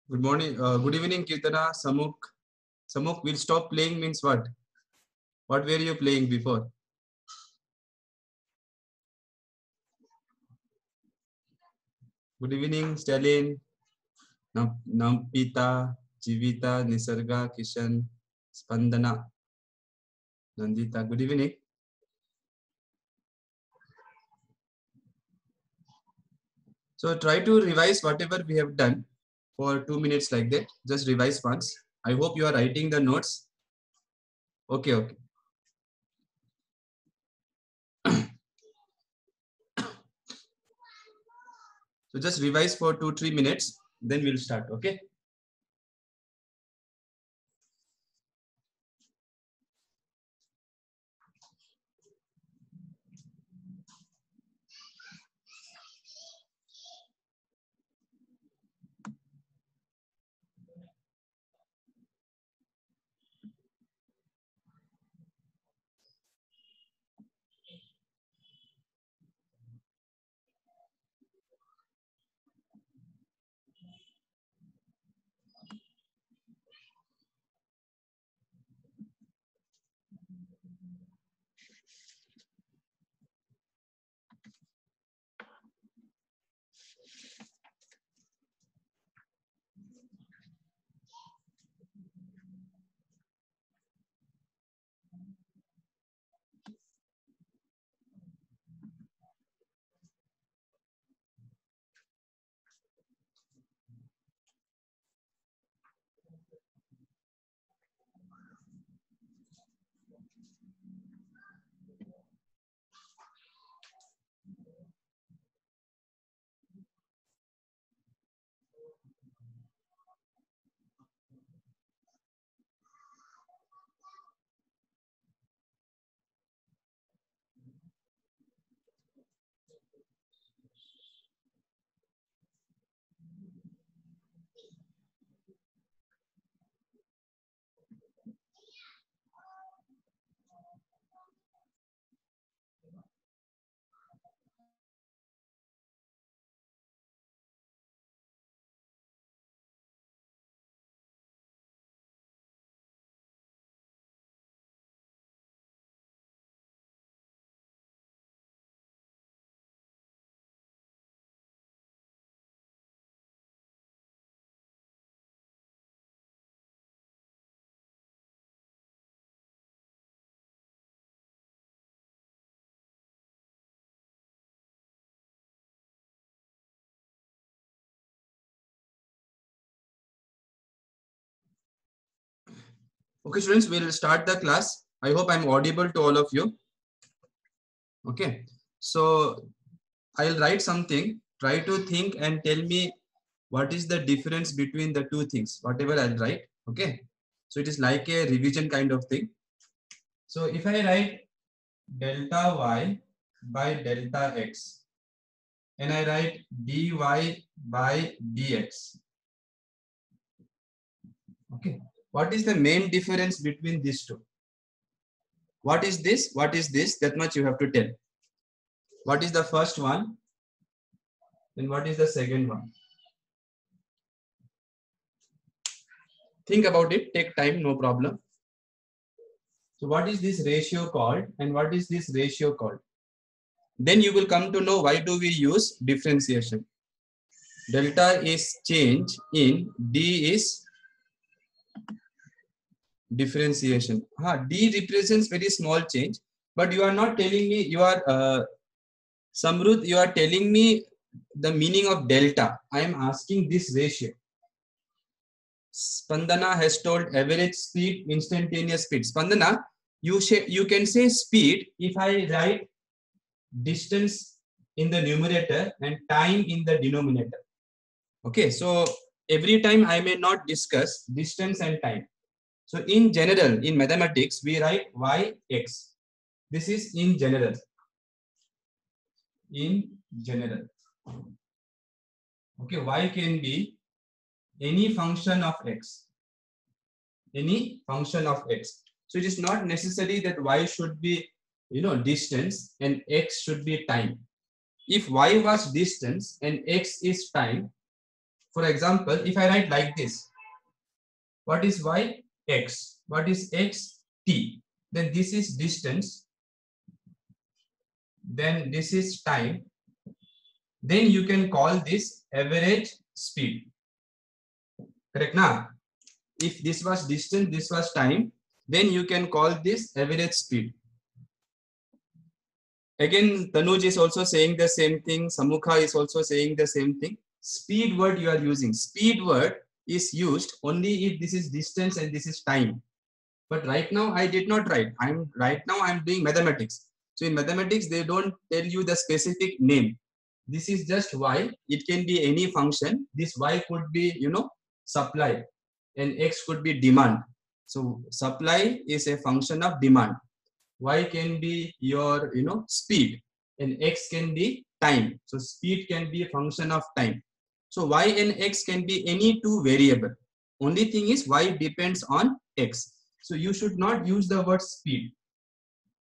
Good morning. Good evening, Kirtana. Samuk. Samuk, will stop playing means what? What were you playing before? Good evening, Stalin, Nampita, Jivita, Nisarga, Kishan, Spandana, Nandita. Good evening. So try to revise whatever we have done for 2 minutes like that. Just revise once. I hope you are writing the notes. Okay, okay. So just revise for 2-3 minutes. Then we'll start. Okay. Okay, students, we'll start the class. I hope I'm audible to all of you. Okay. So I'll write something. Try to think and tell me what is the difference between the two things, whatever I'll write. Okay. So it is like a revision kind of thing. So if I write delta y by delta x and I write dy by dx. Okay. What is the main difference between these two? What is this? What is this? That much you have to tell. What is the first one? Then what is the second one? Think about it. Take time, no problem. So what is this ratio called and what is this ratio called? Then you will come to know why do we use differentiation. Delta is change in D is differentiation. D represents very small change, but you are not telling me, you are Samrudh, you are telling me the meaning of delta. I am asking this ratio. Spandana has told average speed, instantaneous speed. Spandana, you can say speed if I write distance in the numerator and time in the denominator. Okay, so every time I may not discuss distance and time. So in general, in mathematics, we write y, x. This is in general. In general. Okay, y can be any function of x. Any function of x. So it is not necessary that y should be, distance and x should be time. If y was distance and x is time, For example, if I write like this, what is y? X. What is x? T. Then this is distance. Then this is time. Then you can call this average speed. Correct now? If this was distance, this was time, then you can call this average speed. Again, Tanuj is also saying the same thing. Samukha is also saying the same thing. Speed word you are using. Speed word is used only if this is distance and this is time. But right now I did not write. I'm doing mathematics. So in mathematics, they don't tell you the specific name. This is just y. It can be any function. This y could be, supply, and x could be demand. So supply is a function of demand. Y can be your, speed, and x can be time. So speed can be a function of time. So y and x can be any two variable. Only thing is y depends on x. So you should not use the word speed.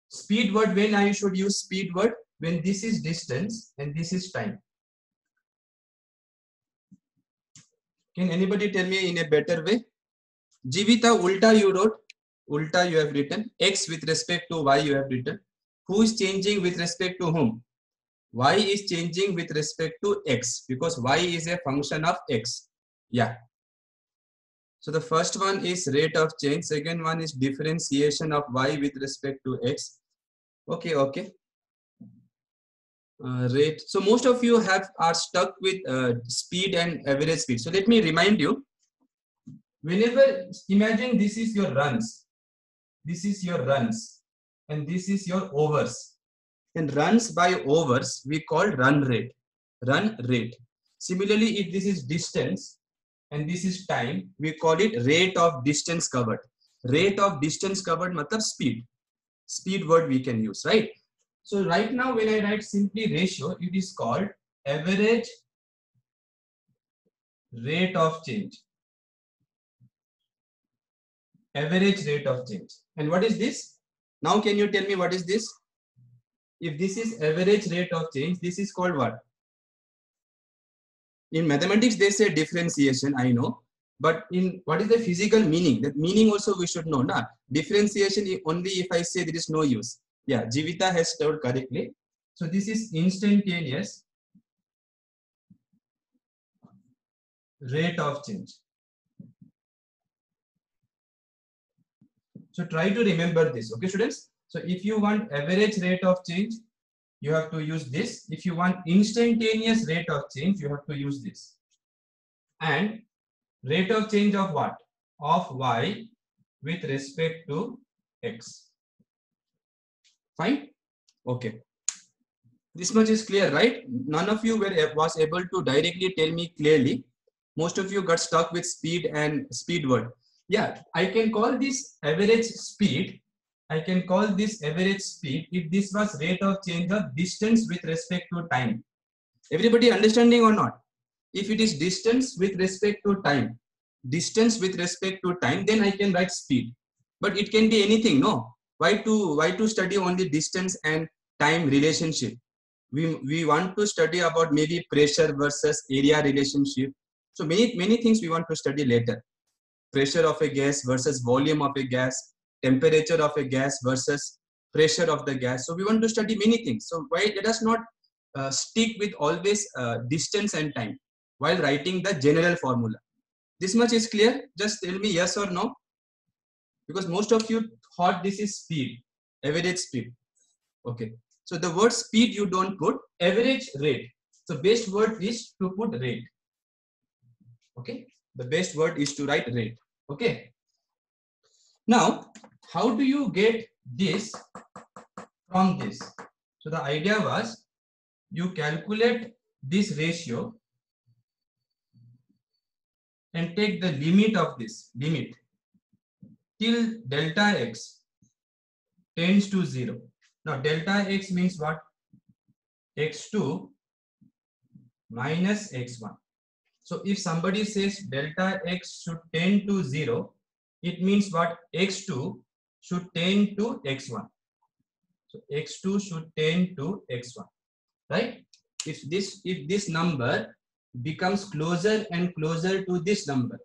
Speed word, when I should use speed word? When this is distance and this is time. Can anybody tell me in a better way? Jivita, ulta you wrote. Ulta you have written. X with respect to y you have written. Who is changing with respect to whom? Y is changing with respect to x because y is a function of x. Yeah. So the first one is rate of change. Second one is differentiation of y with respect to x. Okay. Rate. So most of you are stuck with speed and average speed. So let me remind you. Whenever, imagine this is your runs. This is your runs. And this is your overs. And runs by overs, we call run rate. Run rate. Similarly, if this is distance and this is time, we call it rate of distance covered. Rate of distance covered matlab speed. Speed word we can use, right? So right now when I write simply ratio, it is called average rate of change. Average rate of change. And what is this? Now can you tell me what is this? If this is average rate of change, this is called what? In mathematics, they say differentiation, I know. But in what is the physical meaning? That meaning also we should know. Nah? Differentiation only if I say there is no use. Yeah, Jivita has told correctly. So this is instantaneous rate of change. So try to remember this, okay, students? So if you want average rate of change, you have to use this. If you want instantaneous rate of change, you have to use this. And rate of change of what? Of y with respect to x. Fine? Okay. This much is clear, right? None of you was able to directly tell me clearly. Most of you got stuck with speed and speed word. Yeah, I can call this average speed. I can call this average speed if this was rate of change of distance with respect to time. Everybody understanding or not? If it is distance with respect to time, then I can write speed. But it can be anything, no? Why to study only distance and time relationship? We want to study about maybe pressure versus area relationship. So many things we want to study later. Pressure of a gas versus volume of a gas, temperature of a gas versus pressure of the gas. So we want to study many things. So why let us not stick with always distance and time while writing the general formula. This much is clear? Just tell me yes or no. Because most of you thought this is speed, average speed. Okay. So the word speed you don't put, average rate. So best word is to put rate. Okay. The best word is to write rate. Okay. Now, how do you get this from this? So the idea was you calculate this ratio and take the limit of this limit till delta x tends to 0. Now delta x means what? x2 minus x1. So if somebody says delta x should tend to 0, it means what? x2 should tend to x1. So x2 should tend to x1, right? If this number becomes closer and closer to this number,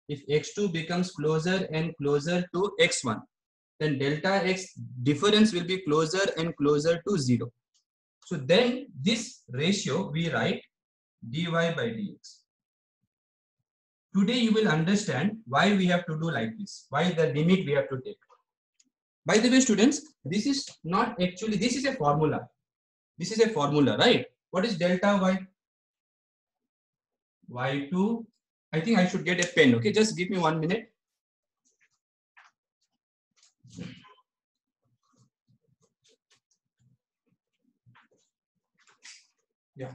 if x2 becomes closer and closer to x1, then delta x difference will be closer and closer to 0. So then this ratio we write dy by dx. Today you will understand why we have to do like this, why the limit we have to take. By the way, students, this is not actually, this is a formula. This is a formula, right? What is delta y? Y2. I think I should get a pen. Okay, just give me 1 minute. Yeah.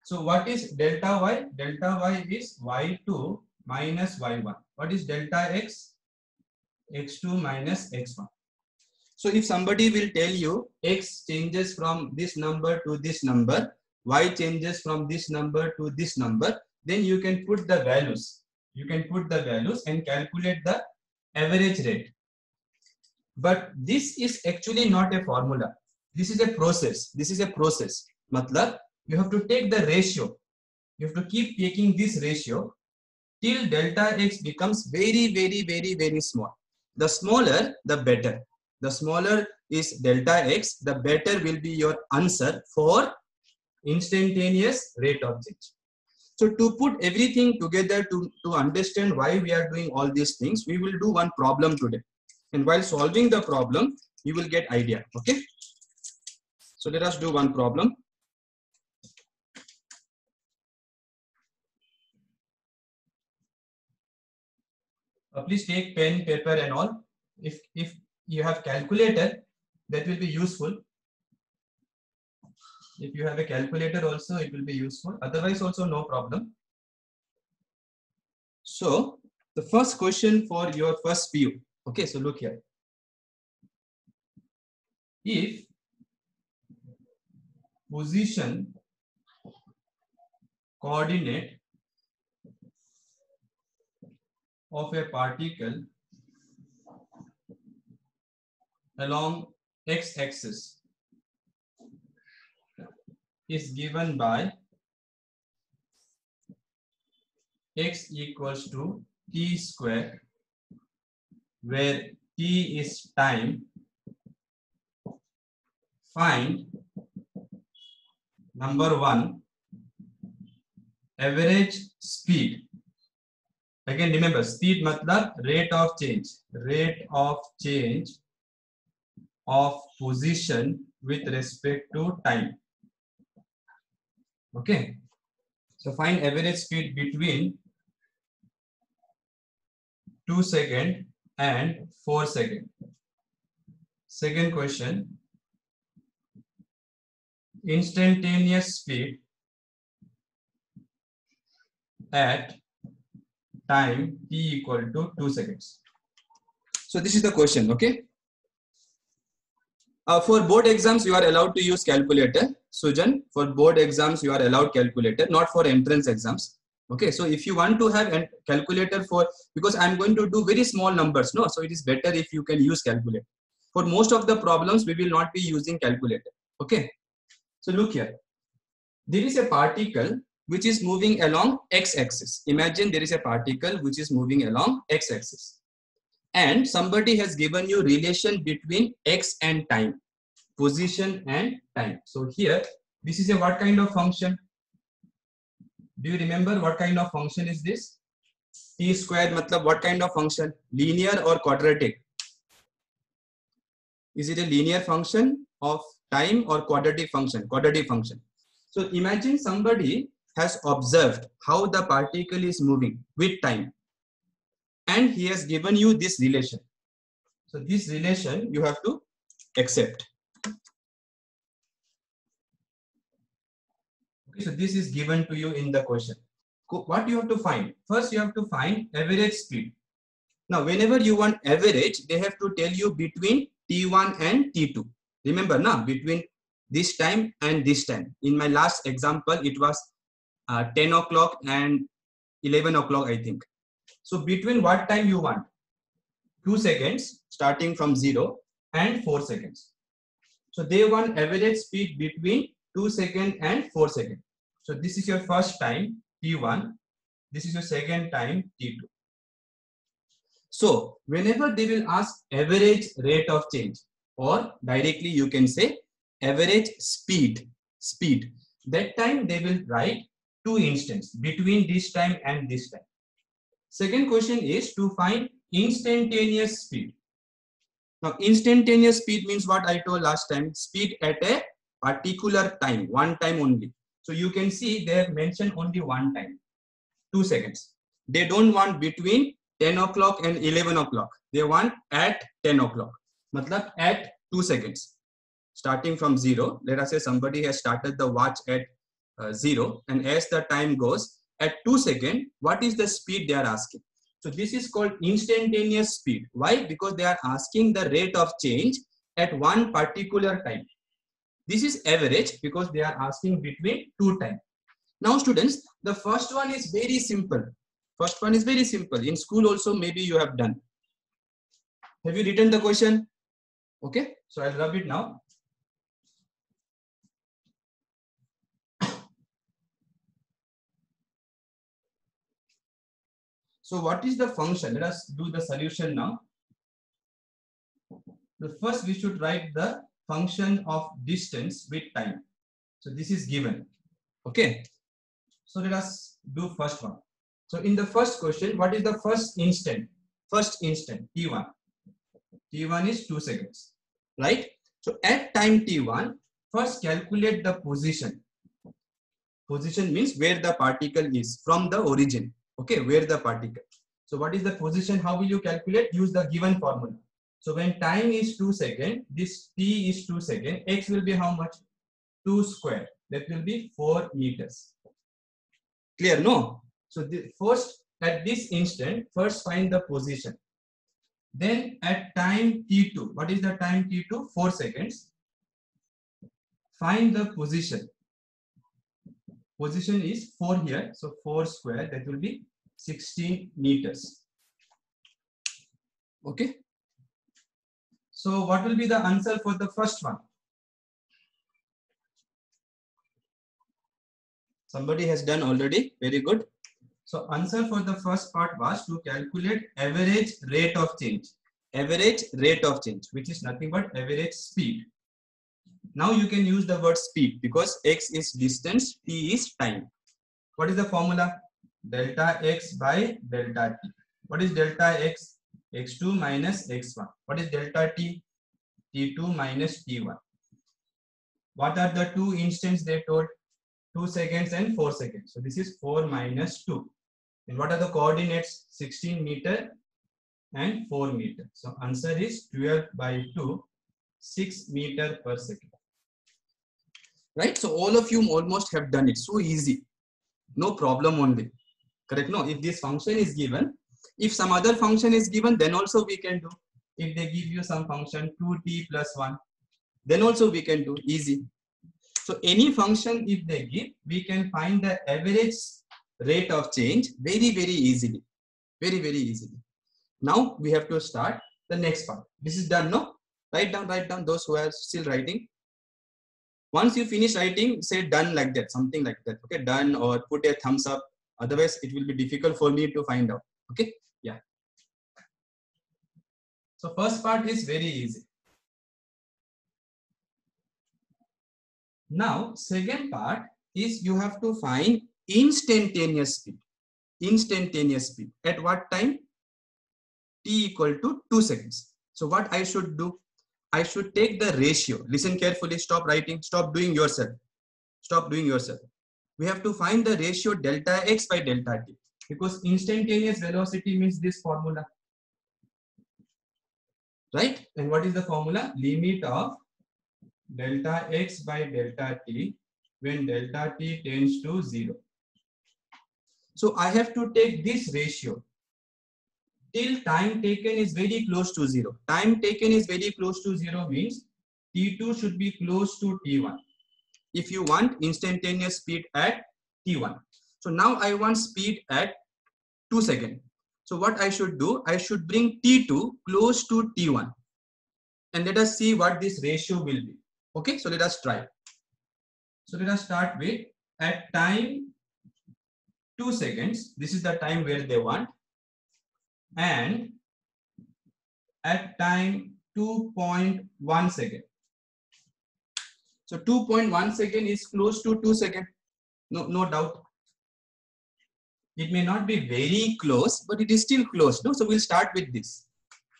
So what is delta y? Delta y is y2 minus y1. What is delta x? x2 minus x1. So if somebody will tell you x changes from this number to this number, y changes from this number to this number, then you can put the values. You can put the values and calculate the average rate. But this is actually not a formula. This is a process. This is a process. Matlab, you have to take the ratio. You have to keep taking this ratio till delta x becomes very, very, very, very small. The smaller, the better. The smaller is delta x, the better will be your answer for instantaneous rate of change. So to put everything together to understand why we are doing all these things, we will do one problem today. And while solving the problem, you will get idea. Okay. So let us do one problem. Please take pen, paper and all. If you have calculator, that will be useful. If you have a calculator also, it will be useful. Otherwise also no problem. So the first question for your first PU. Okay, so look here. If position coordinate of a particle along x-axis is given by x equals to t square, where t is time, find number 1, average speed. Again remember, speed matlab rate of change of position with respect to time. Okay, so find average speed between 2 seconds and 4 seconds. Second question, instantaneous speed at time t equal to 2 seconds. So this is the question. Okay. For board exams, you are allowed to use calculator. Sujan, for board exams, you are allowed calculator, not for entrance exams. Okay, so if you want to have a calculator for, because I'm going to do very small numbers, no, so it is better if you can use calculator. For most of the problems, we will not be using calculator. Okay, so look here. There is a particle which is moving along x-axis. Imagine there is a particle which is moving along x-axis. And somebody has given you relation between x and time, position and time. So here, this is a what kind of function? Do you remember what kind of function is this? T squared, matlab what kind of function? Linear or quadratic? Is it a linear function of time or quadratic function? Quadratic function. So imagine somebody has observed how the particle is moving with time. And he has given you this relation. So this relation you have to accept. Okay, so this is given to you in the question. What you have to find? First you have to find average speed. Now whenever you want average, they have to tell you between T1 and T2. Remember now, between this time and this time. In my last example, it was 10 o'clock and 11 o'clock, I think. So between what time you want? 2 seconds starting from 0 and 4 seconds. So they want average speed between 2 seconds and 4 seconds. So this is your first time T1. This is your second time T2. So whenever they will ask average rate of change, or directly you can say average speed, that time they will write 2 instants between this time and this time. Second question is to find instantaneous speed. Now instantaneous speed means what I told last time, speed at a particular time, one time only. So you can see they have mentioned only one time, 2 seconds. They don't want between 10 o'clock and 11 o'clock. They want at 10 o'clock. Matlab at 2 seconds. Starting from 0, let us say somebody has started the watch at 0, and as the time goes, at 2 seconds, what is the speed they are asking? So this is called instantaneous speed. Why? Because they are asking the rate of change at one particular time. This is average because they are asking between 2 times. Now students, the first one is very simple. First one is very simple. In school also maybe you have done. Have you written the question? Okay, so I'll rub it now. So what is the function? Let us do the solution now. The first we should write the function of distance with time. So this is given. Okay. So let us do first one. So in the first question, what is the first instant? First instant, T1. T1 is 2 seconds, right? So at time T1, first calculate the position. Position means where the particle is from the origin. Okay, where the particle. So what is the position? How will you calculate? Use the given formula. So when time is 2 seconds, this T is 2 seconds, X will be how much? 2 square. That will be 4 meters. Clear? No? So the first, at this instant, first find the position. Then at time T2, what is the time T2? 4 seconds. Find the position. Position is 4 here. So 4 square, that will be 16 meters. Okay. So what will be the answer for the first one? Somebody has done already. Very good. So answer for the first part was to calculate average rate of change. Average rate of change, which is nothing but average speed. Now you can use the word speed because x is distance, t is time. What is the formula? Delta x by delta t. What is delta x? x2 minus x1. What is delta t? t2 minus t1. What are the two instants they told? 2 seconds and 4 seconds. So this is 4 minus 2. And what are the coordinates? 16 meter and 4 meter. So answer is 12 by 2, 6 meter per second. Right? So all of you almost have done it. So easy. No problem only. Correct? No, if this function is given, if some other function is given, then also we can do. If they give you some function 2t plus 1, then also we can do. Easy. So any function if they give, we can find the average rate of change very, very easily. Very, very easily. Now we have to start the next part. This is done, no? Write down those who are still writing. Once you finish writing, say done like that, something like that. Okay, done, or put a thumbs up. Otherwise, it will be difficult for me to find out. Okay, yeah. So first part is very easy. Now, second part is you have to find instantaneous speed. Instantaneous speed. At what time? T equal to 2 seconds. So what I should do? I should take the ratio. Listen carefully. Stop writing. Stop doing yourself. Stop doing yourself. We have to find the ratio delta x by delta t. Because instantaneous velocity means this formula. Right? And what is the formula? Limit of delta x by delta t when delta t tends to 0. So I have to take this ratio till time taken is very close to 0. Time taken is very close to 0 means T2 should be close to T1. If you want instantaneous speed at T1. So now I want speed at 2 seconds. So what I should do? I should bring T2 close to T1. And let us see what this ratio will be. Okay, so let us try. So let us start with at time 2 seconds. This is the time where they want. And at time 2.1 second. So 2.1 second is close to 2 seconds. No doubt. It may not be very close, but it is still close. No? So we'll start with this.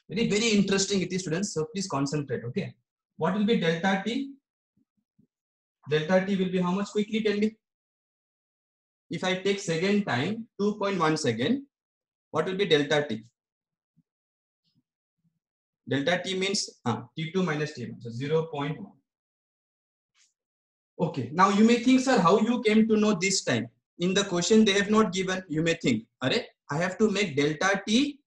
Very interesting it is, students. So please concentrate. Okay. What will be delta t? Delta t will be how much? Quickly tell me. If I take second time, 2.1 second, what will be delta t? Delta t means t2 minus t1. So 0.1. Okay. Now you may think, sir, how you came to know this time? In the question they have not given. You may think, Arey, I have to make delta t.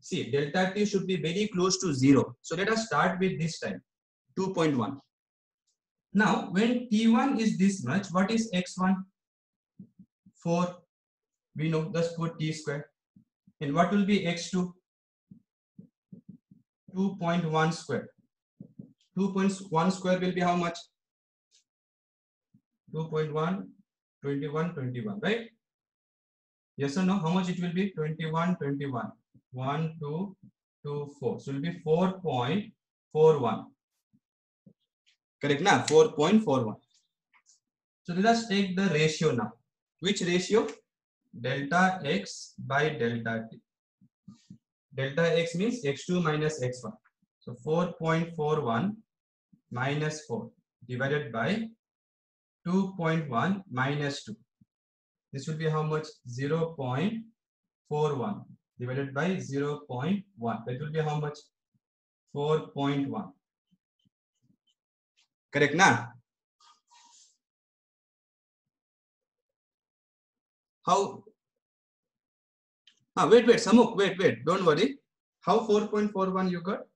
See, delta t should be very close to 0. So let us start with this time, 2.1. Now, when t1 is this much, what is x1? 4. We know, just put t square. And what will be x2? 2.1 square. 2.1 square will be how much? 2.1, 21, 21, right? Yes or no? How much it will be? 21, 21. 1, 2, 2, 4. So it will be 4.41. Correct now? 4.41. So let us take the ratio now. Which ratio? Delta x by delta t. Delta x means x2 minus x1. So 4.41 minus 4 divided by 2.1 minus 2. This will be how much? 0.41 divided by 0.1. That will be how much? 4.1. Correct now? How? Wait, Samuk, wait. Don't worry. How 4.41 you got?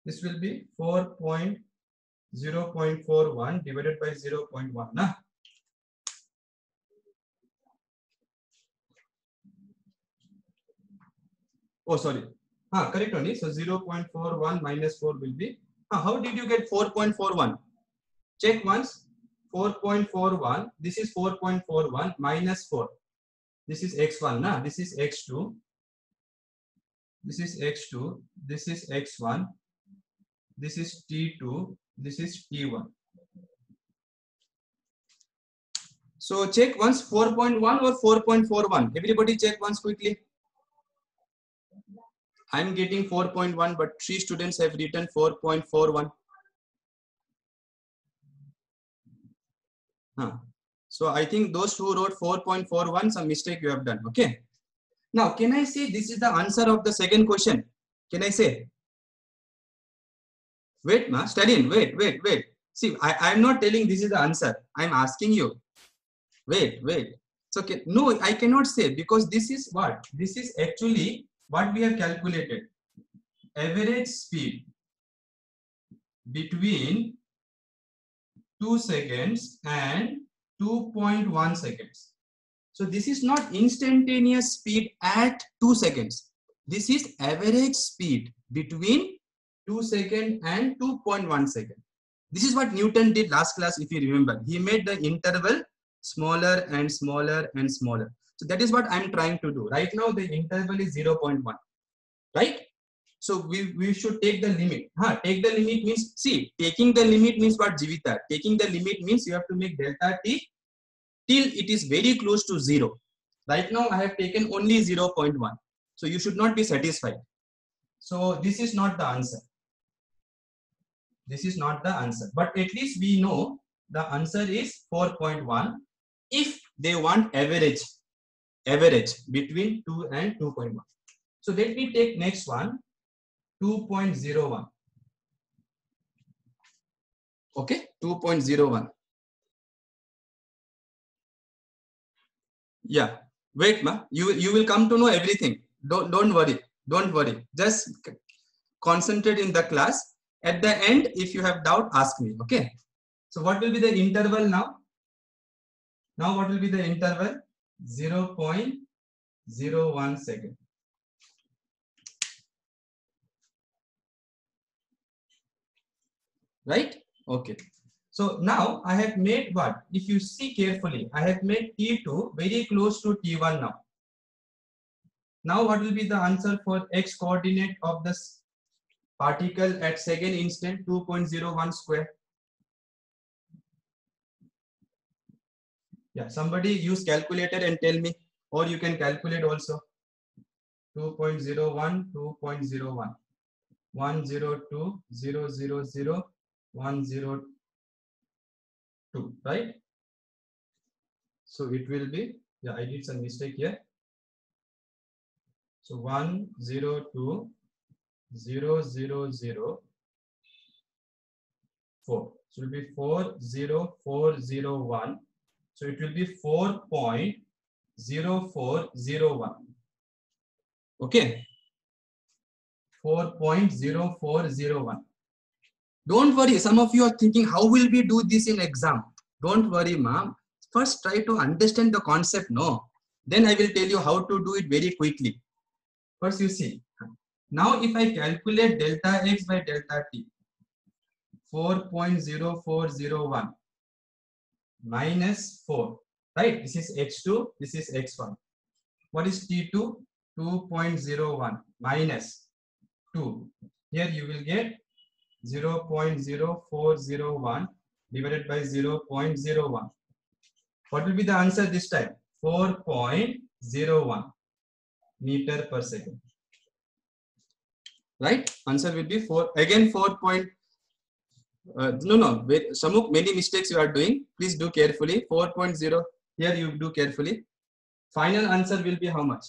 This will be 0.41 divided by 0.1. Nah? Oh, sorry. Correct only. So 0.41 minus 4 will be. How did you get 4.41? Check once. 4.41. This is 4.41 minus 4. This is x1. Nah? This is x2. This is x2. This is x1. This is t2. This is t1. So check once 4.1 or 4.41. Everybody check once quickly. I'm getting 4.1, but 3 students have written 4.41. So I think those who wrote 4.41, some mistake you have done. Okay. Now, can I say this is the answer of the second question? Can I say? Wait, Stalin, wait. See, I'm not telling this is the answer. I'm asking you. Wait. So, okay, no, I cannot say because this is what? This is actually what we have calculated. Average speed between 2 seconds and 2.1 seconds. So this is not instantaneous speed at 2 seconds. This is average speed between 2 seconds and 2.1 seconds. This is what Newton did last class, if you remember. He made the interval smaller and smaller and smaller. So that is what I'm trying to do. Right now, the interval is 0.1. Right? So we should take the limit. Take the limit means, see, taking the limit means what, Jivita? Taking the limit means you have to make delta t till it is very close to 0. Right now, I have taken only 0.1. So you should not be satisfied. So this is not the answer. This is not the answer. But at least we know the answer is 4.1 if they want average between 2 and 2.1. So let me take next one, 2.01. Okay, 2.01. Yeah, wait, you will come to know everything. Don't worry. Just concentrate in the class. At the end, if you have doubt, ask me. Okay. So what will be the interval now? Now what will be the interval? 0.01 second. Right? Okay. So now I have made what? If you see carefully, I have made T2 very close to T1 now. Now what will be the answer for x coordinate of this particle at second instant? 2.01 square. Yeah, somebody use calculator and tell me, or you can calculate also. 2.01, 2.01, 102, 000, 102, right? So it will be, yeah, I did some mistake here. So 102, 000, 4. So it will be 40401. So it will be 4.0401. Okay. 4.0401. Don't worry. Some of you are thinking, how will we do this in exam? Don't worry, ma'am. First, try to understand the concept. No. Then I will tell you how to do it very quickly. First, you see. Now, if I calculate delta x by delta t, 4.0401 minus 4, right? This is x2, this is x1. What is t2? 2.01 minus 2. Here you will get 0.0401 divided by 0.01. What will be the answer this time? 4.01 meter per second. Right? Answer will be 4. Again 4. No. Samuk, many mistakes you are doing. Please do carefully. 4.0. Here you do carefully. Final answer will be how much?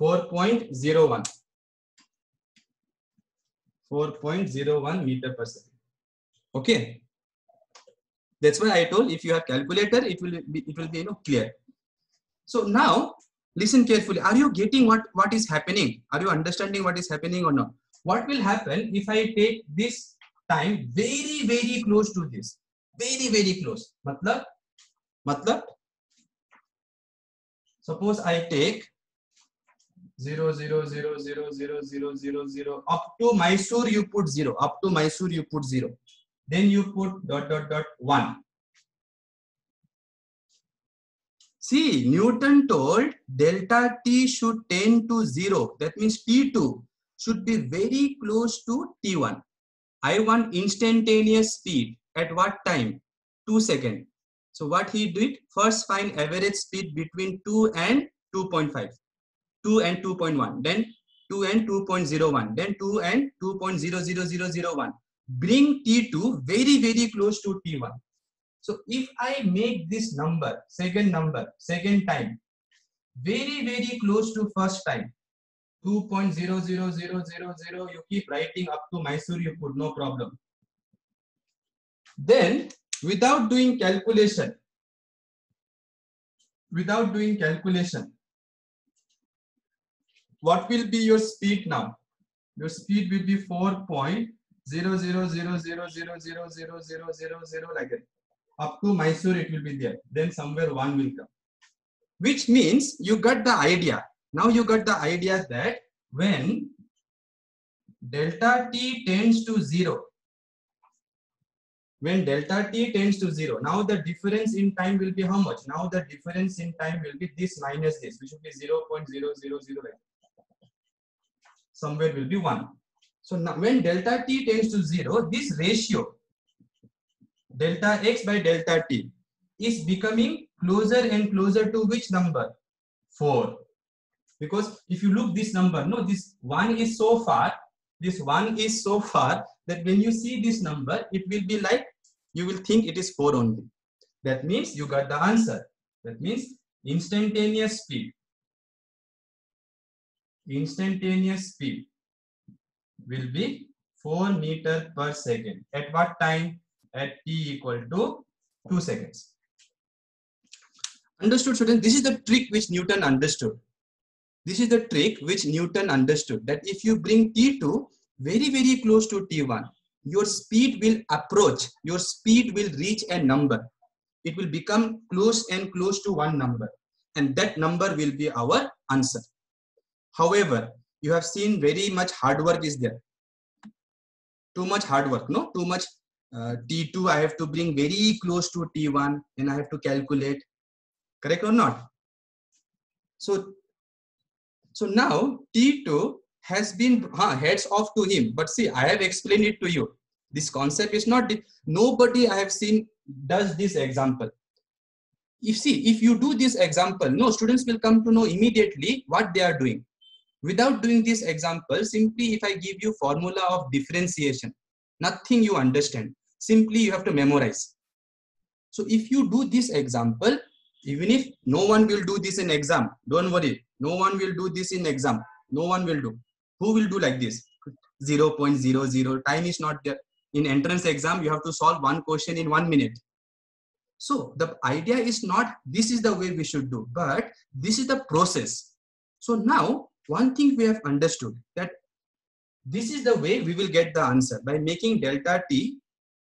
4.01. 4.01 meter per second. Okay. That's why I told if you have calculator, it will be clear. So now listen carefully. Are you getting what is happening? Are you understanding what is happening or not? What will happen if I take this time very, very close to this? Very, very close. Matlab, suppose I take 0.0000000 up to Mysore you put 0. Up to Mysore you put 0. Then you put ... 1. See, Newton told delta t should tend to 0. That means T2 should be very close to T1. I want instantaneous speed. At what time? 2 seconds. So what he did? First find average speed between 2 and 2.5. 2 and 2.1. Then 2 and 2.01. Then 2 and 2.00001. Bring T2 very, very close to T1. So if I make this number, second time, very, very close to first time, 2.00000, you keep writing up to Mysore, you put no problem. Then without doing calculation, what will be your speed now? Your speed will be 4.000000000 like that. Up to Mysore it will be there. Then somewhere 1 will come. Which means you got the idea. Now you got the idea that when delta t tends to 0, now the difference in time will be how much? Now the difference in time will be this minus this, which will be 0.000. Somewhere will be 1. So now when delta t tends to 0, this ratio delta x by delta t is becoming closer and closer to which number? 4. Because if you look this number, no, this 1 is so far, that when you see this number, it will be like, you will think it is 4 only. That means you got the answer. That means instantaneous speed will be 4 meter per second. At what time? At t equal to 2 seconds. Understood, students? This is the trick which Newton understood. That if you bring T2 very, very close to T1, your speed will approach, your speed will reach a number. It will become close and close to one number. And that number will be our answer. However, you have seen very much hard work is there. Too much hard work, no? Too much T2 I have to bring very close to T1 and I have to calculate. Correct or not? So now T2 has been heads off to him. But see, I have explained it to you. This concept is not, nobody I have seen does this example. If you do this example, no students will come to know immediately what they are doing. Without doing this example, simply if I give you formula of differentiation, nothing you understand. Simply you have to memorize. So if you do this example, even if no one will do this in exam, don't worry. No one will do this in exam. No one will do. Who will do like this? 0.00. Time is not there. In entrance exam, you have to solve one question in 1 minute. So the idea is not this is the way we should do, but this is the process. So now one thing we have understood, that this is the way we will get the answer by making delta t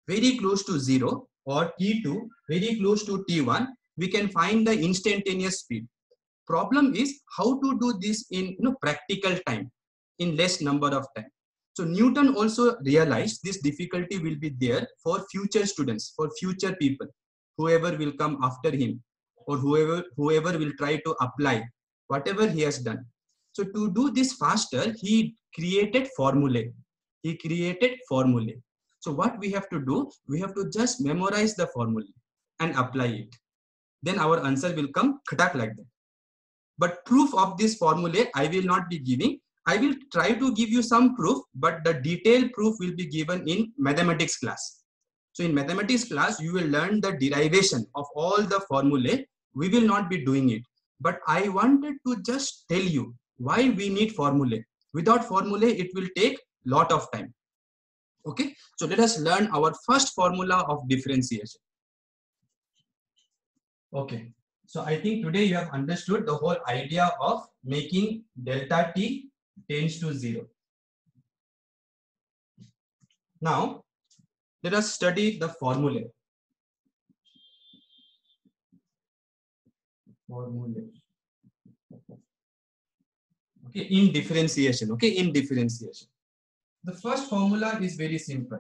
very close to 0 or T2 very close to T1, we can find the instantaneous speed. Problem is how to do this in practical time, in less number of time. So Newton also realized this difficulty will be there for future students, for future people, whoever will come after him, or whoever will try to apply whatever he has done. So to do this faster, he created formulae. So what we have to do, we have to just memorize the formula and apply it. Then our answer will come khatak like that. But proof of this formula I will not be giving. I will try to give you some proof, but the detailed proof will be given in mathematics class. So in mathematics class, you will learn the derivation of all the formulae. We will not be doing it. But I wanted to just tell you why we need formulae. Without formulae, it will take lot of time. Okay, so let us learn our first formula of differentiation. Okay, so I think today you have understood the whole idea of making delta t tends to 0. Now, let us study the formula. Okay, in differentiation. Okay, in differentiation. The first formula is very simple.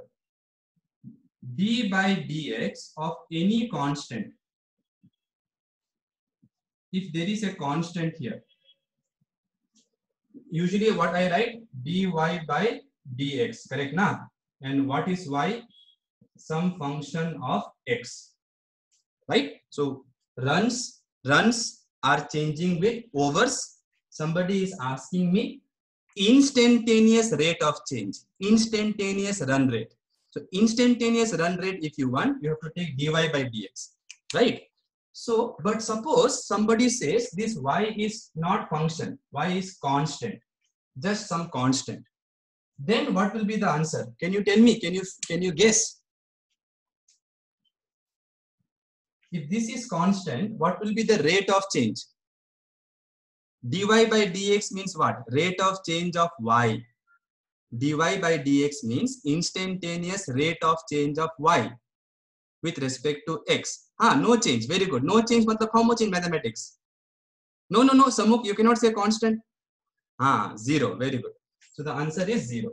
D by dx of any constant. If there is a constant here, usually what I write, dy by dx, correct na? And what is y? Some function of x, right? So runs are changing with overs. Somebody is asking me instantaneous rate of change, instantaneous run rate. So instantaneous run rate, if you want, you have to take dy by dx, right? So, but suppose somebody says this y is not function, y is constant, just some constant. Then what will be the answer? Can you tell me? Can you guess? If this is constant, what will be the rate of change? Dy by dx means what? Rate of change of y. Dy by dx means instantaneous rate of change of y with respect to x. No change. Very good. No change, matlab how much in mathematics? No, Samukh, you cannot say constant. 0. Very good. So the answer is 0.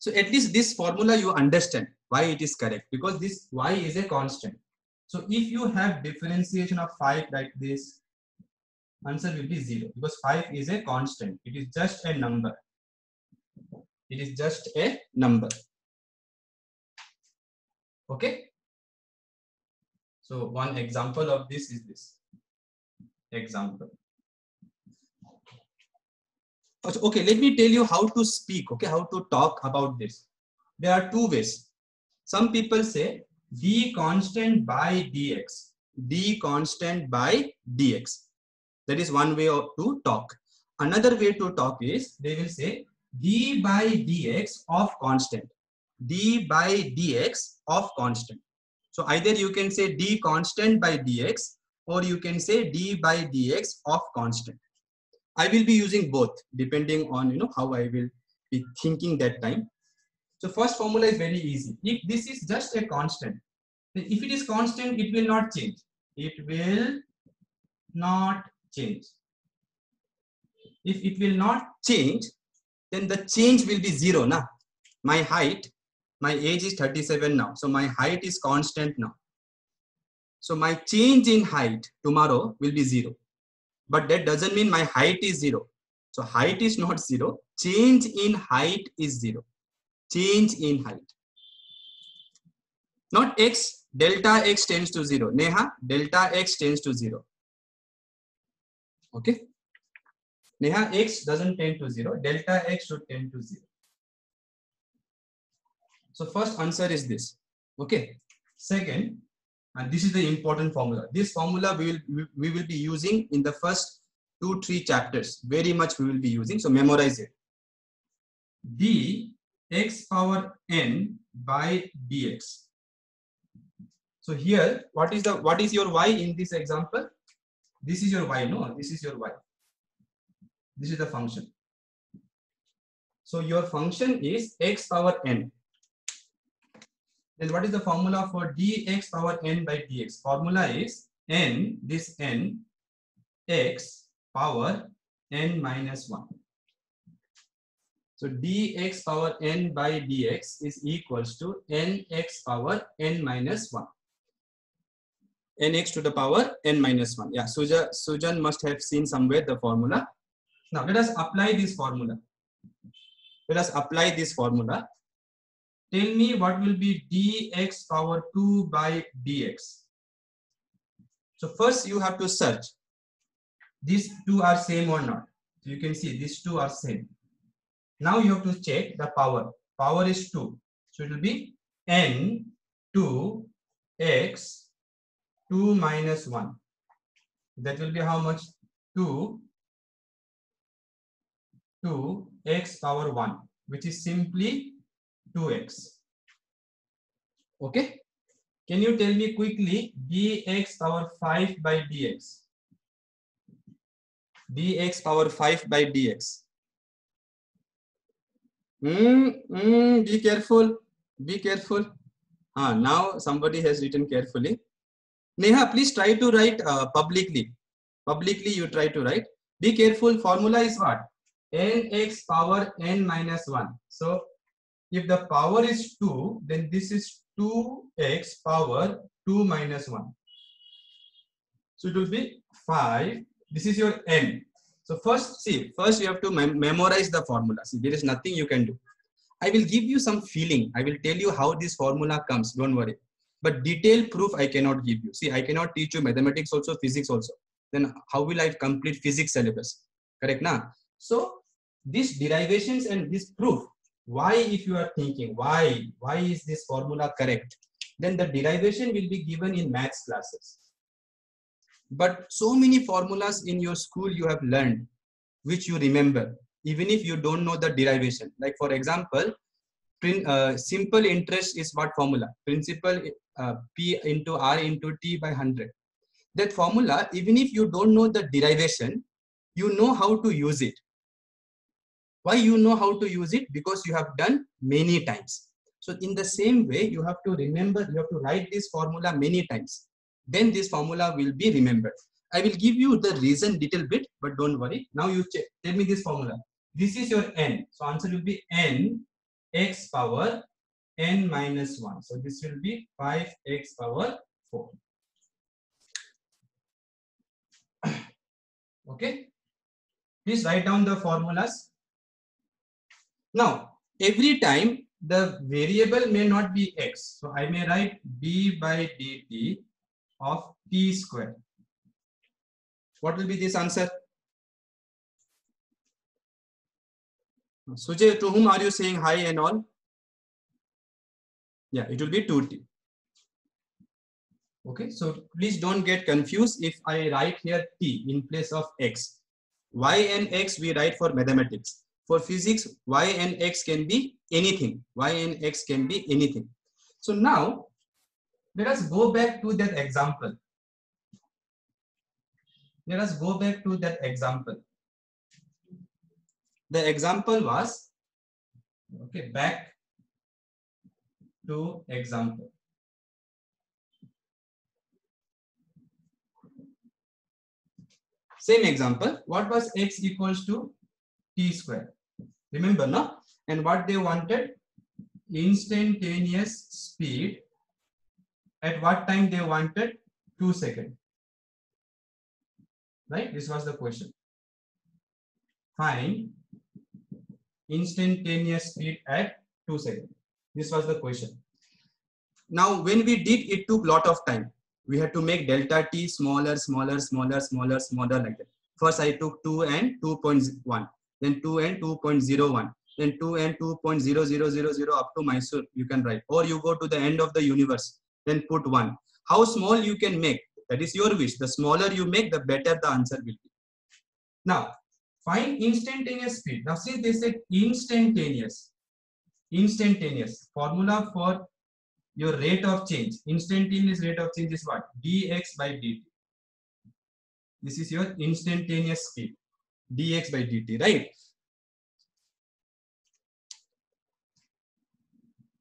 So at least this formula you understand why it is correct, because this y is a constant. So if you have differentiation of 5 like this, answer will be 0, because 5 is a constant. It is just a number. It is just a number. Okay. So one example of this is this example. Okay, let me tell you how to speak. Okay, how to talk about this. There are two ways. Some people say d constant by dx. D constant by dx. That is one way to talk. Another way to talk is they will say d by dx of constant. D by dx of constant. So either you can say d constant by dx, or you can say d by dx of constant. I will be using both depending on how I will be thinking that time. So first formula is very easy. If this is just a constant, then if it is constant, it will not change. It will not change. If it will not change, then the change will be 0. Na? My height My age is 37 now. So my height is constant now. So my change in height tomorrow will be 0. But that doesn't mean my height is 0. So height is not 0. Change in height is 0. Change in height. Not x. Delta x tends to 0. Neha, delta x tends to 0. Okay. Neha, x doesn't tend to 0. Delta x should tend to 0. So first answer is this. Okay. Second, and this is the important formula. This formula we will be using in the first 2-3 chapters. Very much we will be using. So memorize it. dx power n by dx. So here, what is your y in this example? This is your y. No, this is your y. This is the function. So your function is x power n. Then what is the formula for dx power n by dx? Formula is n, this n, x power n minus 1. So dx power n by dx is equals to nx power n minus 1. Nx to the power n minus 1. Yeah, Sujan must have seen somewhere the formula. Now let us apply this formula. Let us apply this formula. Tell me what will be dx power 2 by dx. So first you have to search. These two are same or not. So you can see these two are same. Now you have to check the power. Power is 2. So it will be n 2 x 2 minus 1. That will be how much? 2 x power 1, which is simply 2x. Okay. Can you tell me quickly dx power 5 by dx? Dx power 5 by dx. Be careful. Be careful. Now somebody has written carefully. Neha, please try to write publicly. Publicly you try to write. Be careful. Formula is what? Nx power n minus 1. So if the power is 2, then this is 2x power 2 minus 1. So it will be 5. This is your n. So first you have to memorize the formula. See, there is nothing you can do. I will give you some feeling. I will tell you how this formula comes. Don't worry. But detailed proof I cannot give you. See, I cannot teach you mathematics also, physics also. Then how will I complete physics syllabus? Correct, na? So these derivations and this proof, why, if you are thinking, why is this formula correct? Then the derivation will be given in maths classes. But so many formulas in your school you have learned, which you remember, even if you don't know the derivation. Like for example, simple interest is what formula? Principal P into R into T by 100. That formula, even if you don't know the derivation, you know how to use it. Why you know how to use it? Because you have done many times. So in the same way, you have to remember, you have to write this formula many times. Then this formula will be remembered. I will give you the reason little bit, but don't worry. Now you tell me this formula. This is your n. So answer will be n x power n minus 1. So this will be 5x power 4. Okay. Please write down the formulas. Now, every time the variable may not be x. So I may write d by dt of t square. What will be this answer? Sujay, to whom are you saying hi and all? Yeah, it will be 2t. Okay, so please don't get confused if I write here t in place of x. Y and x we write for mathematics. For physics, y and x can be anything. Y and x can be anything. So now, let us go back to that example. Let us go back to that example. The example was, okay, back to example. Same example. What was x equals to t square? Remember, no? And what they wanted? instantaneous speed at what time they wanted? 2 seconds. Right? This was the question. Find instantaneous speed at 2 seconds. This was the question. Now, when we did, it took a lot of time. We had to make delta t smaller, smaller, smaller, smaller, smaller like that. First, I took 2 and 2.1, then 2 and 2.01, then 2 and 2.0000 up to Mysore, you can write. Or you go to the end of the universe, then put 1. How small you can make, that is your wish. The smaller you make, the better the answer will be. Now, find instantaneous speed. Now, since they said instantaneous, formula for your rate of change, instantaneous rate of change is what? Dx by dt. This is your instantaneous speed, dx by dt, right?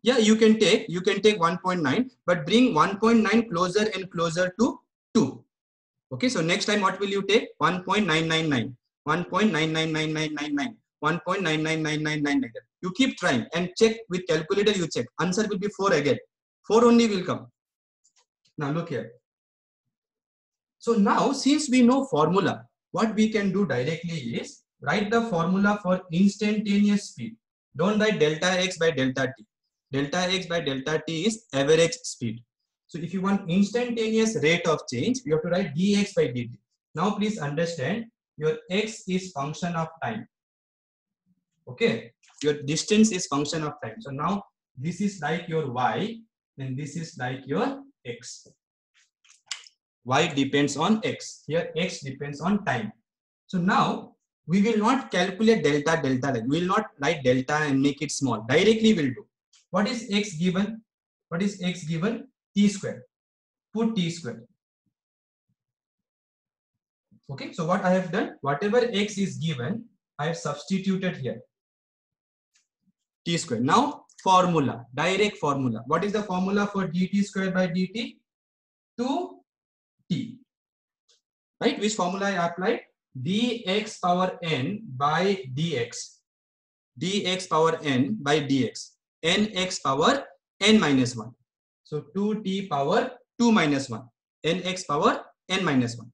Yeah, you can take 1.9, but bring 1.9 closer and closer to 2. Okay, so next time what will you take? 1.999, 1.99999, 1.99999. You keep trying and check with calculator, you check. Answer will be 4 again. 4 only will come. Now look here. So now, since we know formula, what we can do directly is write the formula for instantaneous speed. Don't write delta x by delta t. Delta x by delta t is average speed. So if you want instantaneous rate of change, you have to write dx by dt. Now please understand, your x is function of time. Okay, your distance is function of time. So now this is like your y, and this is like your x. Y depends on x. Here x depends on time. So now we will not calculate delta like we will not write delta and make it small. Directly we'll do. What is x given? What is x given? T square. Put t square. Okay, so what I have done, whatever x is given, I have substituted here. T square. Now formula, direct formula. What is the formula for dt square by dt? 2t. Right? Which formula I applied? Dx power n by dx. Dx power n by dx. Nx power n minus 1. So 2t power 2 minus 1. Nx power n minus 1.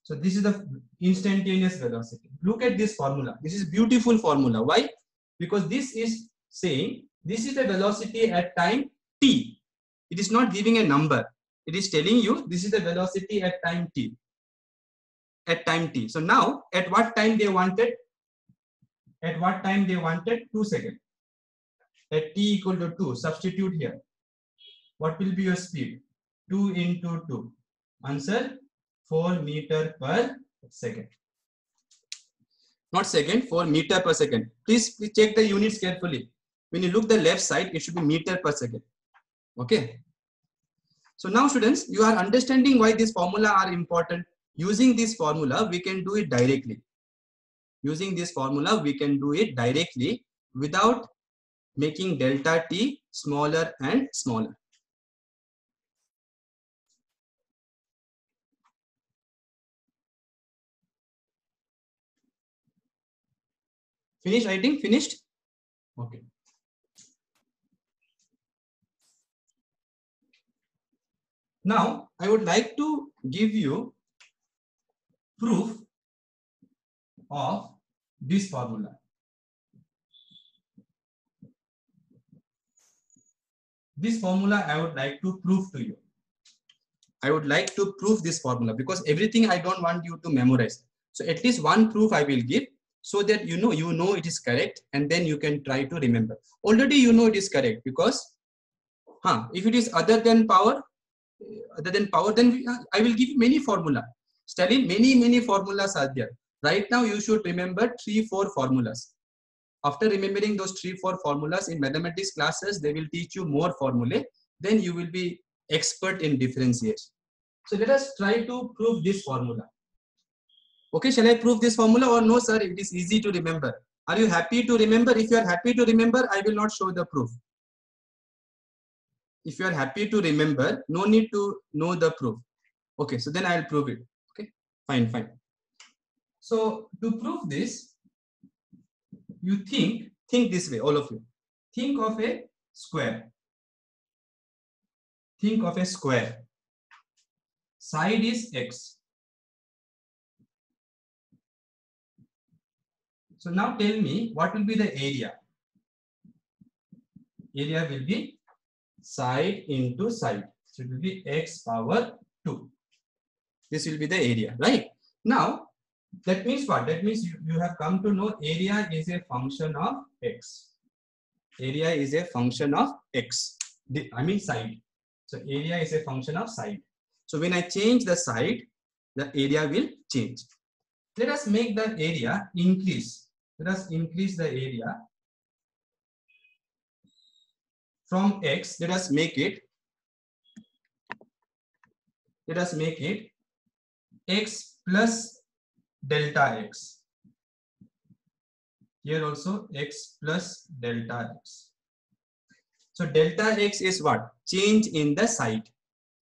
So this is the instantaneous velocity. Look at this formula. This is beautiful formula. Why? Because this is saying this is the velocity at time t. It is not giving a number. It is telling you this is the velocity at time t. At time t. So now at what time they wanted? At what time they wanted? 2 seconds. At t equal to 2, substitute here. What will be your speed? 2 into 2. Answer 4 meter per second. Not second, 4 meter per second. Please check the units carefully. When you look the left side, it should be meter per second. Okay. So now students, you are understanding why these formula are important. Using this formula, we can do it directly. Using this formula, we can do it directly without making delta t smaller and smaller. Finished writing? Finished? Okay. Now, I would like to give you proof of this formula. This formula I would like to prove to you. I would like to prove this formula because everything I don't want you to memorize. So at least one proof I will give so that you know it is correct, and then you can try to remember. Already you know it is correct because if it is other than power, then I will give you many formula. Stalin, many formulas are there. Right now you should remember 3-4 formulas. After remembering those 3-4 formulas in mathematics classes, they will teach you more formulae. Then you will be expert in differentiation. So let us try to prove this formula. Okay, shall I prove this formula or no, sir? It is easy to remember. Are you happy to remember? If you are happy to remember, I will not show the proof. If you are happy to remember, no need to know the proof. Okay, so then I will prove it. Okay, fine. So to prove this, you think this way, all of you. Think of a square. Think of a square. Side is x. So now tell me what will be the area? Area will be side into side. So it will be x power 2. This will be the area, right? Now, that means what? That means you have come to know area is a function of x. Area is a function of x. I mean side. So area is a function of side. So when I change the side, the area will change. Let us make the area increase. Let us increase the area from x. Let us make it x plus delta x. Here also x plus delta x. So delta x is what? Change in the side.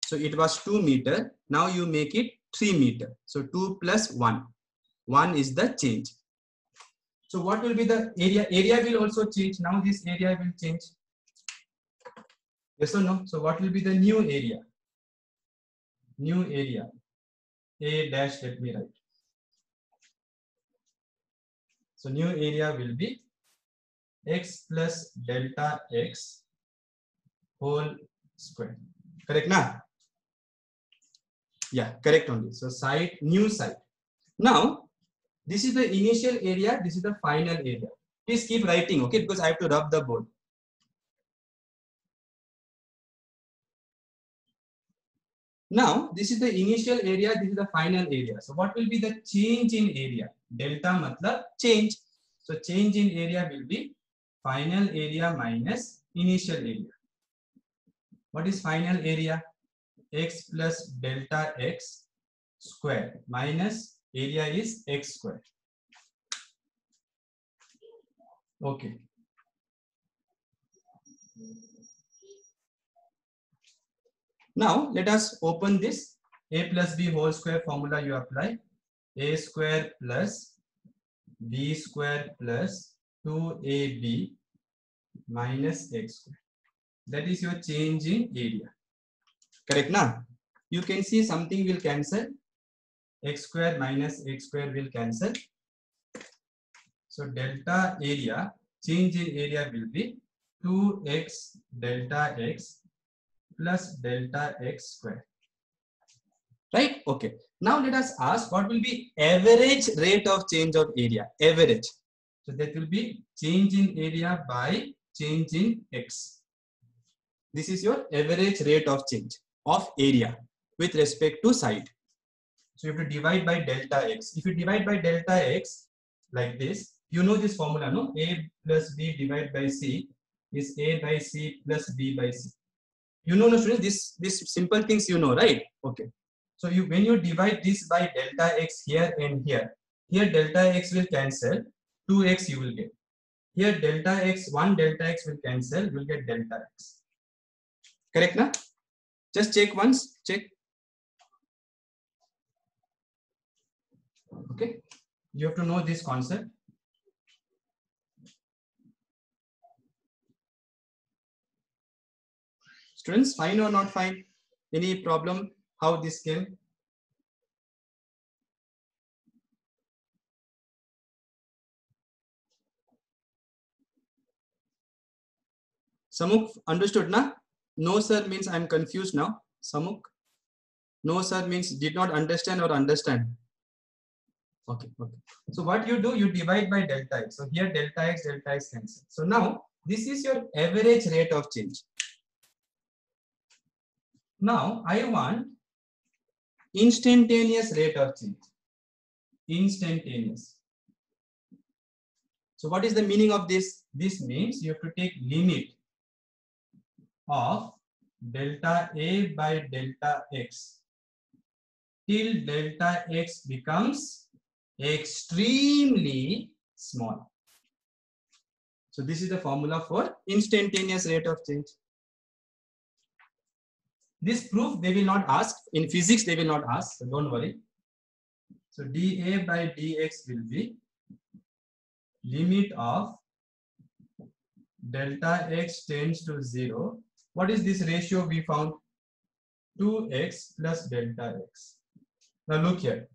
So it was 2 meter. Now you make it 3 meter. So 2 plus 1. 1 is the change. So what will be the area? Area will also change. Now this area will change. Yes or no? So what will be the new area? New area. A dash, let me write. So new area will be x plus delta x whole square. Correct na? Yeah, correct only. So side, new side. Now, this is the initial area, this is the final area. Please keep writing, okay? Because I have to rub the board. Now, this is the initial area, this is the final area. So what will be the change in area? Delta matlab change. So change in area will be final area minus initial area. What is final area? X plus delta x square minus area is x square. Okay. Now let us open this. A plus b whole square formula you apply. A square plus b square plus 2ab minus x square. That is your change in area. Correct na? You can see something will cancel. X square minus x square will cancel. So delta area, change in area will be 2x delta x plus delta x square. Right? Okay. Now let us ask what will be average rate of change of area. Average. So that will be change in area by change in x. This is your average rate of change of area with respect to side. So you have to divide by delta x. If you divide by delta x like this, you know this formula, no? A plus b divided by c is a by c plus b by c. You know, no students, this simple things you know, right? Okay. So when you divide this by delta x here and here delta x will cancel, 2x you will get. Here delta x, one delta x will cancel, you will get delta x. Correct na? Just check once, check. Okay. You have to know this concept. Students, fine or not fine? Any problem? How this came? Samuk, understood na? No sir means I'm confused now. Samuk? No sir means did not understand or understand. Okay, okay. So what you do, you divide by delta x. So here delta x cancel. So now this is your average rate of change. Now I want instantaneous rate of change. Instantaneous. So what is the meaning of this? This means you have to take limit of delta a by delta x till delta x becomes extremely small. So this is the formula for instantaneous rate of change. This proof they will not ask. In physics they will not ask, so don't worry. So dA by dx will be limit of delta x tends to 0, what is this ratio we found? 2x plus delta x. Now look here.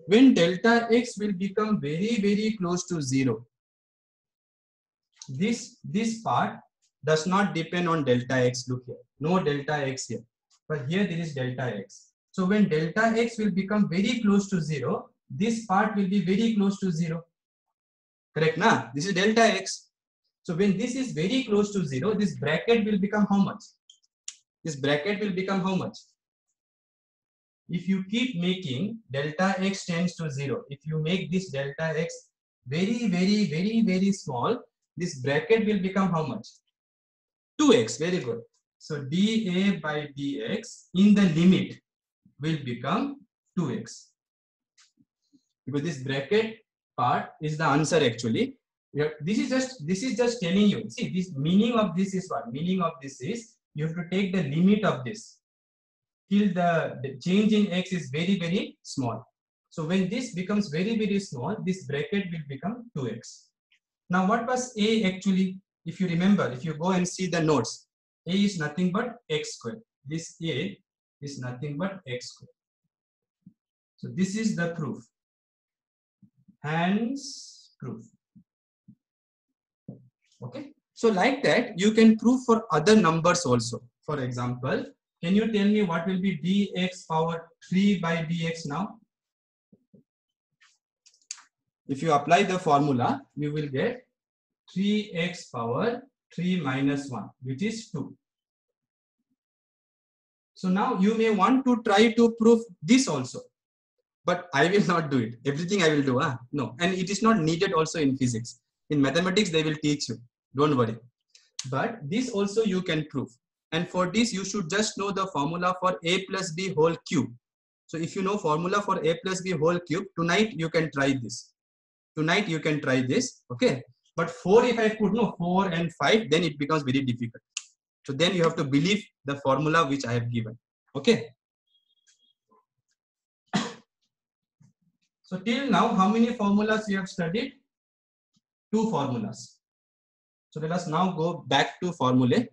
When delta x will become very close to 0, this part does not depend on delta x. Look here, no delta x here, but here there is delta x. So when delta x will become very close to 0, this part will be very close to 0. Correct, na? This is delta x. So when this is very close to 0, this bracket will become how much? This bracket will become how much? If you keep making delta x tends to 0, if you make this delta x very small, this bracket will become how much? 2x. Very good. So dA by dx in the limit will become 2x. Because this bracket part is the answer actually. This is just telling you. See, this meaning of this is what? Meaning of this is you have to take the limit of this till the change in x is very small. So when this becomes very small, this bracket will become 2x. Now what was a actually? If you remember, if you go and see the notes, a is nothing but x square. This a is nothing but x square. So this is the proof. Hence proof. Okay. So like that, you can prove for other numbers also. For example, can you tell me what will be dx power 3 by dx now? If you apply the formula, you will get 3x power 3 minus 1, which is 2. So now you may want to try to prove this also, but I will not do it. Everything I will do, no. And it is not needed also in physics. In mathematics, they will teach you. Don't worry. But this also you can prove. And for this, you should just know the formula for a plus b whole cube. So if you know formula for a plus b whole cube, tonight you can try this. Tonight you can try this, okay? But 4, if I put no 4 and 5, then it becomes very difficult. So then you have to believe the formula which I have given, okay? So till now, how many formulas you have studied? 2 formulas. So let us now go back to formulae.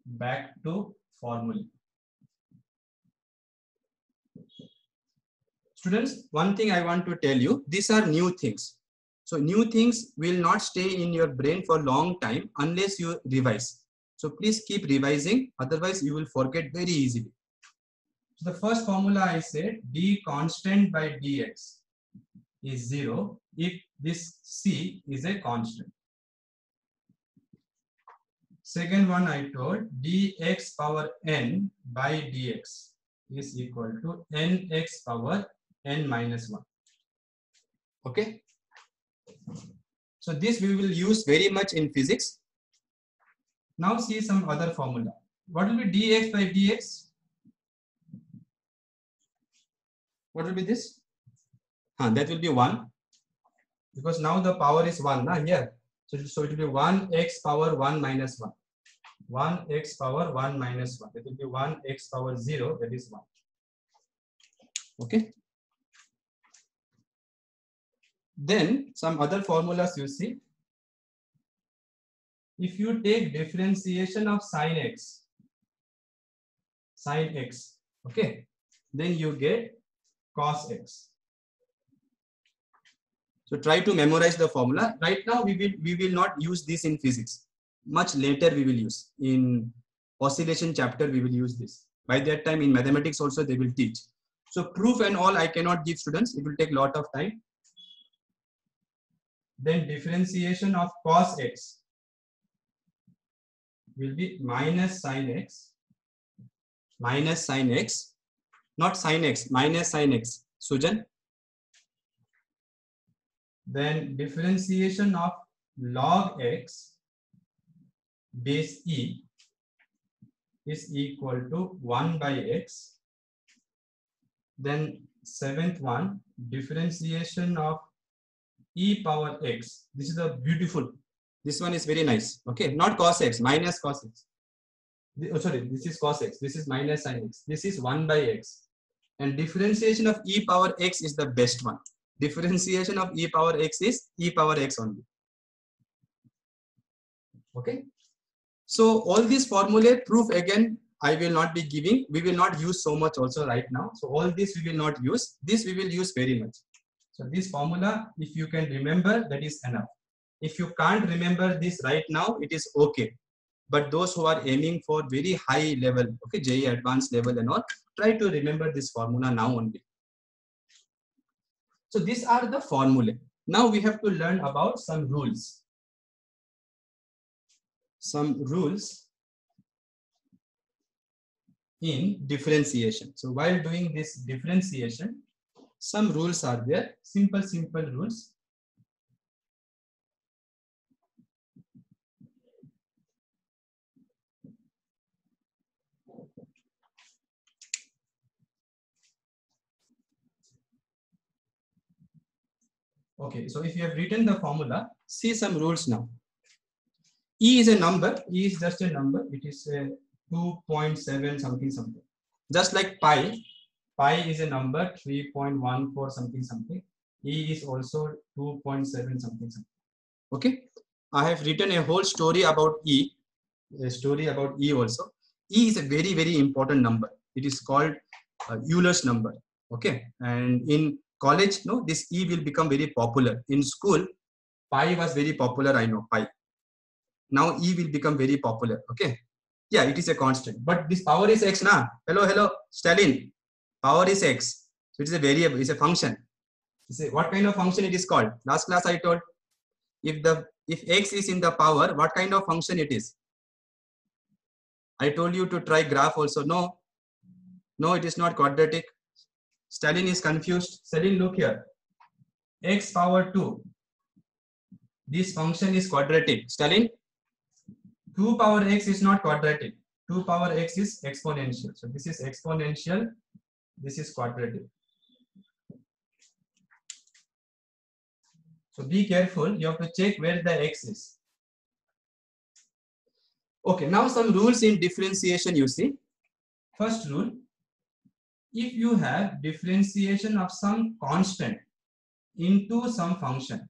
Back to formulae. Students, one thing I want to tell you, these are new things. So new things will not stay in your brain for a long time unless you revise. So please keep revising, otherwise you will forget very easily. So the first formula I said, d constant by dx is 0 if this c is a constant. Second one I told, dx power n by dx is equal to nx power n minus 1. Okay. So this we will use very much in physics. Now see some other formula. What will be dx by dx? What will be this? That will be 1. Because now the power is 1 here. So it will be 1x power 1 minus 1. 1x power 1 minus 1. That will be 1x power 0. That is 1. Okay. Then some other formulas you see. If you take differentiation of sine x, okay, then you get cos x. So try to memorize the formula. Right now we will not use this in physics. Much later we will use. In oscillation chapter we will use this. By that time in mathematics also they will teach. So proof and all I cannot give students. It will take a lot of time. Then differentiation of cos x will be minus sine x, not sine x, minus sine x. Sujan. Then differentiation of log x base e is equal to 1 by x. Then seventh one, differentiation of e power x. This is a beautiful. This one is very nice. Okay, not cos x, minus cos x. Oh, sorry, this is cos x. This is minus sin x. This is 1 by x. And differentiation of e power x is the best one. Differentiation of e power x is e power x only. Okay. So all these formulae proof again I will not be giving. We will not use so much also right now. So all this we will not use. This we will use very much. So this formula, if you can remember, that is enough. If you can't remember this right now, it is okay. But those who are aiming for very high level, okay, JEE advanced level and all, try to remember this formula now only. So these are the formulae. Now we have to learn about some rules. Some rules in differentiation. So while doing this differentiation, some rules are there, simple rules. Okay, so if you have written the formula, see some rules now. E is a number, E is just a number, it is a 2.7 something. Just like pi is a number 3.14 something. E is also 2.7 something. Okay, I have written a whole story about E, a story about E also. E is a very important number. It is called Euler's number. Okay, and in college, no, this E will become very popular. In school, pi was very popular, I know, pi. Now E will become very popular. Okay, yeah, it is a constant, but this power is x, na? Hello, Stalin. Power is x, so it is a variable, it's a function. What kind of function it is called? Last class I told, if x is in the power, what kind of function it is? I told you to try graph also. No, it is not quadratic. Stalin is confused. Stalin, look here. X power 2. This function is quadratic. Stalin, 2 power x is not quadratic. 2 power x is exponential. So this is exponential. This is quadratic. So be careful. You have to check where the x is. Okay, now some rules in differentiation you see. First rule, if you have differentiation of some constant into some function.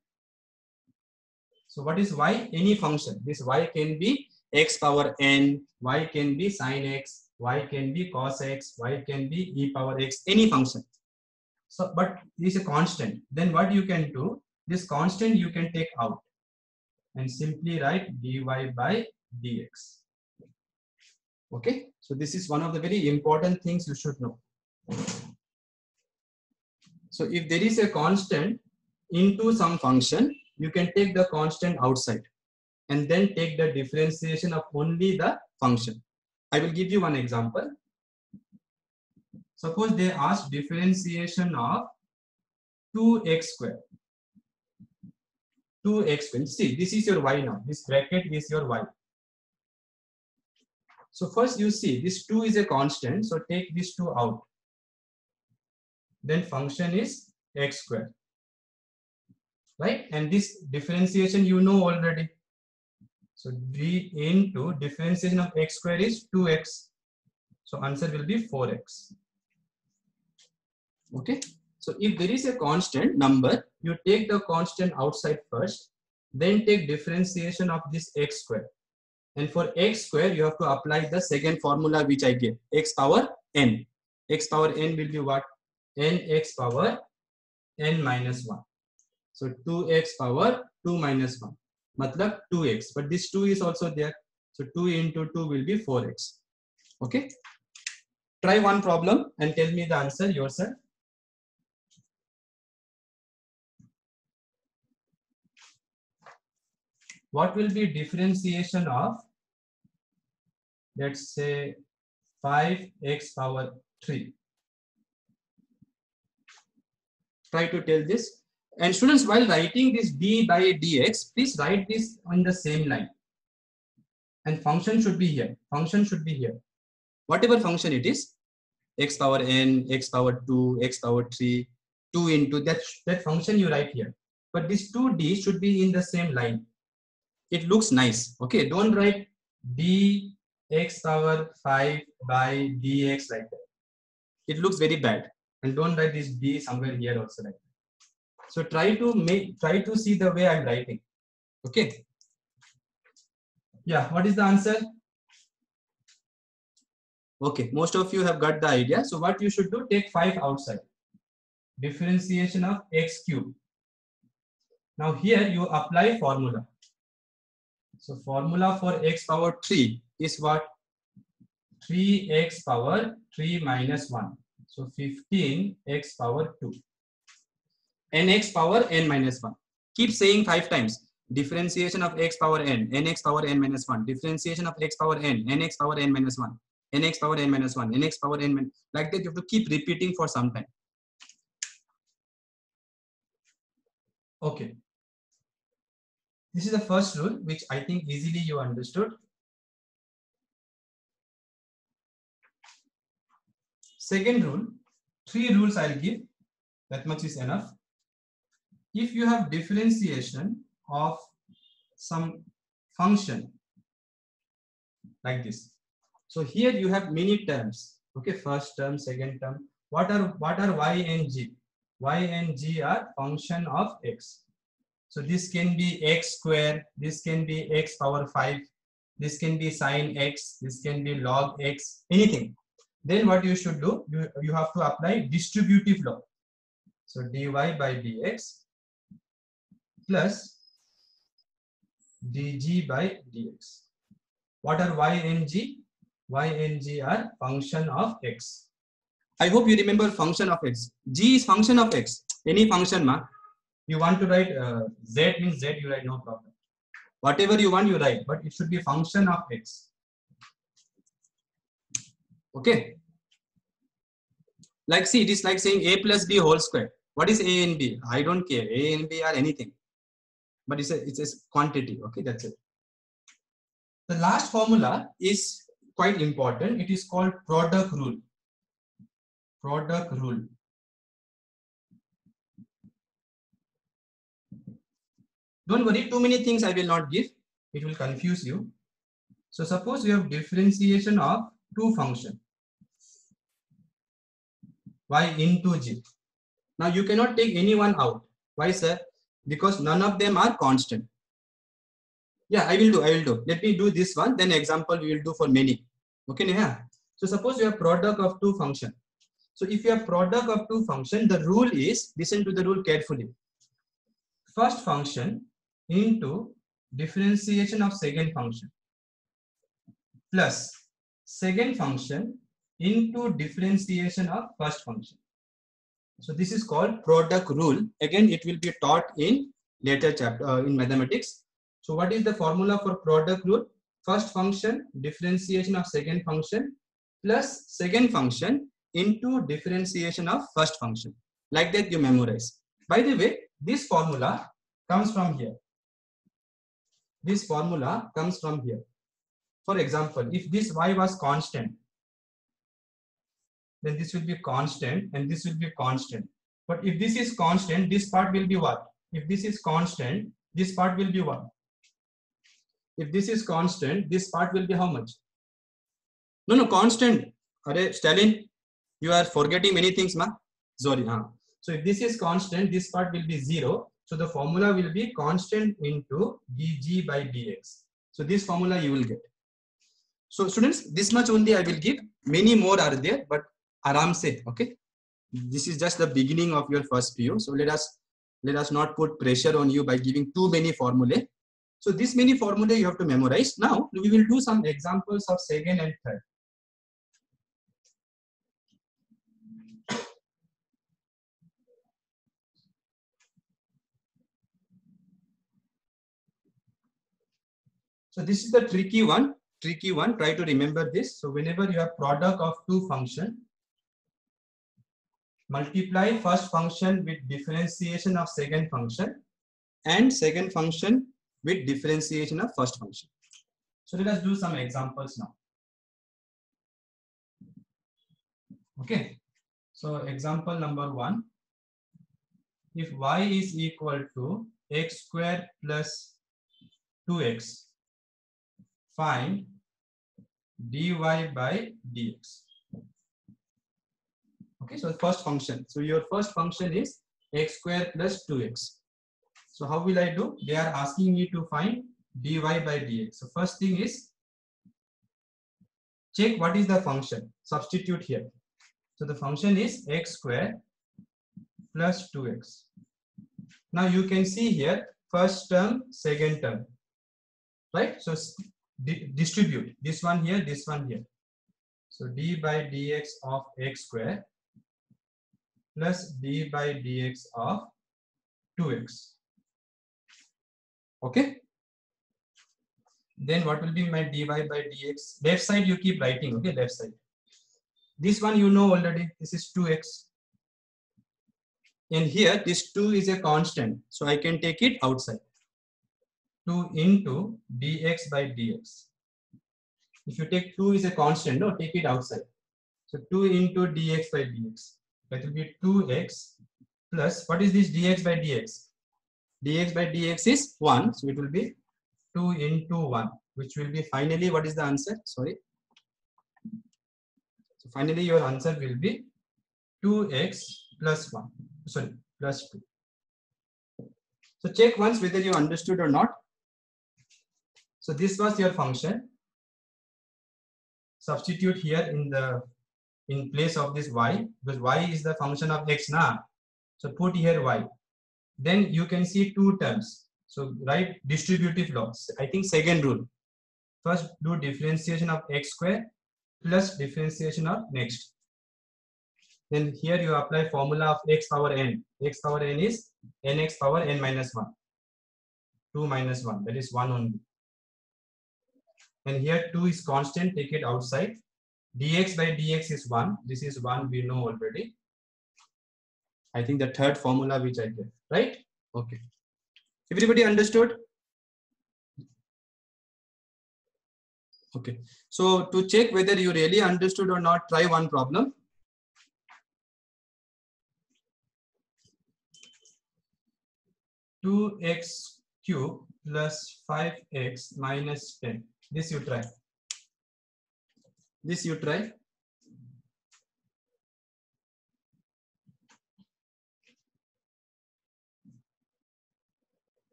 So what is y? Any function. This y can be x power n, y can be sin x, y can be cos x, y can be e power x, any function. So, but this is a constant. Then what you can do, this constant you can take out and simply write dy by dx. Okay, so this is one of the very important things you should know. So if there is a constant into some function, you can take the constant outside and then take the differentiation of only the function. I will give you one example. Suppose they ask differentiation of 2x square. 2x square. See, this is your y now. This bracket is your y. So first you see this 2 is a constant. So take this 2 out. Then function is x square. Right? And this differentiation you know already. So d into differentiation of x square is 2x. So answer will be 4x. Okay. So if there is a constant number, you take the constant outside first, then take differentiation of this x square. And for x square, you have to apply the second formula which I gave, x power n. X power n will be what? Nx power n minus 1. So 2x power 2 minus 1. Matlab 2x. But this 2 is also there. So 2 into 2 will be 4x. Okay. Try one problem and tell me the answer yourself. What will be differentiation of, let's say, 5x power 3? Try to tell this. And students, while writing this d by dx, please write this on the same line. And function should be here. Function should be here. Whatever function it is, x power n, x power 2, x power 3, 2 into that function you write here. But this 2d should be in the same line. It looks nice. Okay, don't write dx power 5 by dx like that. It looks very bad. And don't write this d somewhere here also like that. So try to see the way I'm writing. Okay. Yeah, what is the answer? Okay, most of you have got the idea. So what you should do, take 5 outside. Differentiation of x cube. Now here you apply formula. So formula for x power 3 is what? 3x power 3 minus 1. So 15x power 2. Nx power n minus 1. Keep saying 5 times. Differentiation of x power n, nx power n minus 1. Differentiation of x power n, nx power n minus 1. Nx power n minus 1, nx power n minus, like that you have to keep repeating for some time. Okay. This is the first rule, which I think easily you understood. Second rule, 3 rules I'll give, that much is enough. If you have differentiation of some function like this, so here you have many terms. Okay, first term, second term. What are y and g? Y and g are function of x. So this can be x square, this can be x power 5, this can be sine x, this can be log x, anything. Then what you should do, you have to apply distributive law. So dy by dx plus dg by dx. What are y and g? Y and g are function of x. I hope you remember function of x. G is function of x. Any function, ma. You want to write z means z, you write, no problem. Whatever you want, you write, but it should be function of x. Okay. Like, see, it is like saying a plus b whole square. What is a and b? I don't care. A and b are anything, but it's a quantity. Okay, that's it. The last formula is quite important. It is called product rule. Product rule. Don't worry, too many things I will not give. It will confuse you. So suppose you have differentiation of two functions, y into g. Now you cannot take any one out. Why, sir? Because none of them are constant. Yeah, I will do. Let me do this one, then example we will do for many. Okay, Neha? So suppose you have product of two functions. So if you have product of two functions, the rule is, listen to the rule carefully. First function into differentiation of second function plus second function into differentiation of first function. So this is called product rule. Again, it will be taught in later chapter in mathematics. So what is the formula for product rule? First function differentiation of second function plus second function into differentiation of first function. Like that you memorize. By the way, this formula comes from here. This formula comes from here. For example, if this y was constant, then this will be constant and this will be constant. But if this is constant, this part will be what? If this is constant, this part will be what? If this is constant, this part will be how much? No, constant. Arey, Stalin, you are forgetting many things, ma. Sorry. So if this is constant, this part will be 0. So the formula will be constant into dg by dx. So this formula you will get. So students, this much only I will give. Many more are there, but aram se, okay? This is just the beginning of your first PU. So let us not put pressure on you by giving too many formulae. So this many formulae you have to memorize. Now we will do some examples of second and third. So this is the tricky one. Try to remember this. So whenever you have product of two functions, multiply first function with differentiation of second function and second function with differentiation of first function. So let us do some examples now. Okay. So example number 1. If y is equal to x square plus 2x, find dy by dx. Okay, so first function. So your first function is x square plus 2x. So how will I do? They are asking me to find dy by dx. So first thing is check what is the function. Substitute here. So the function is x square plus 2x. Now you can see here first term, second term, right? So distribute this one here, this one here. So d by dx of x square plus d by dx of 2x. Okay. Then what will be my dy by dx? Left side you keep writing, okay, left side. This one you know already, this is 2x. And here this 2 is a constant, so I can take it outside. 2 into dx by dx. If you take 2 is a constant, no, take it outside. So 2 into dx by dx. That will be 2x plus, what is this dx by dx? Dx by dx is 1, so it will be 2 into 1, which will be finally, what is the answer? Sorry. So finally your answer will be 2x plus 1, sorry, plus 2. So check once whether you understood or not. So this was your function. Substitute here in place of this y, because y is the function of x now. So put here y. Then you can see two terms. So write distributive laws. I think second rule. First do differentiation of x square plus differentiation of next. Then here you apply formula of x power n. X power n is nx power n minus 1. 2 minus 1, that is 1 only. And here 2 is constant, take it outside. Dx by dx is 1. This is 1 we know already. I think the third formula which I get, right? Okay. Everybody understood? Okay. So to check whether you really understood or not, try one problem. Two x cube plus 5x minus 10. This you try. This you try.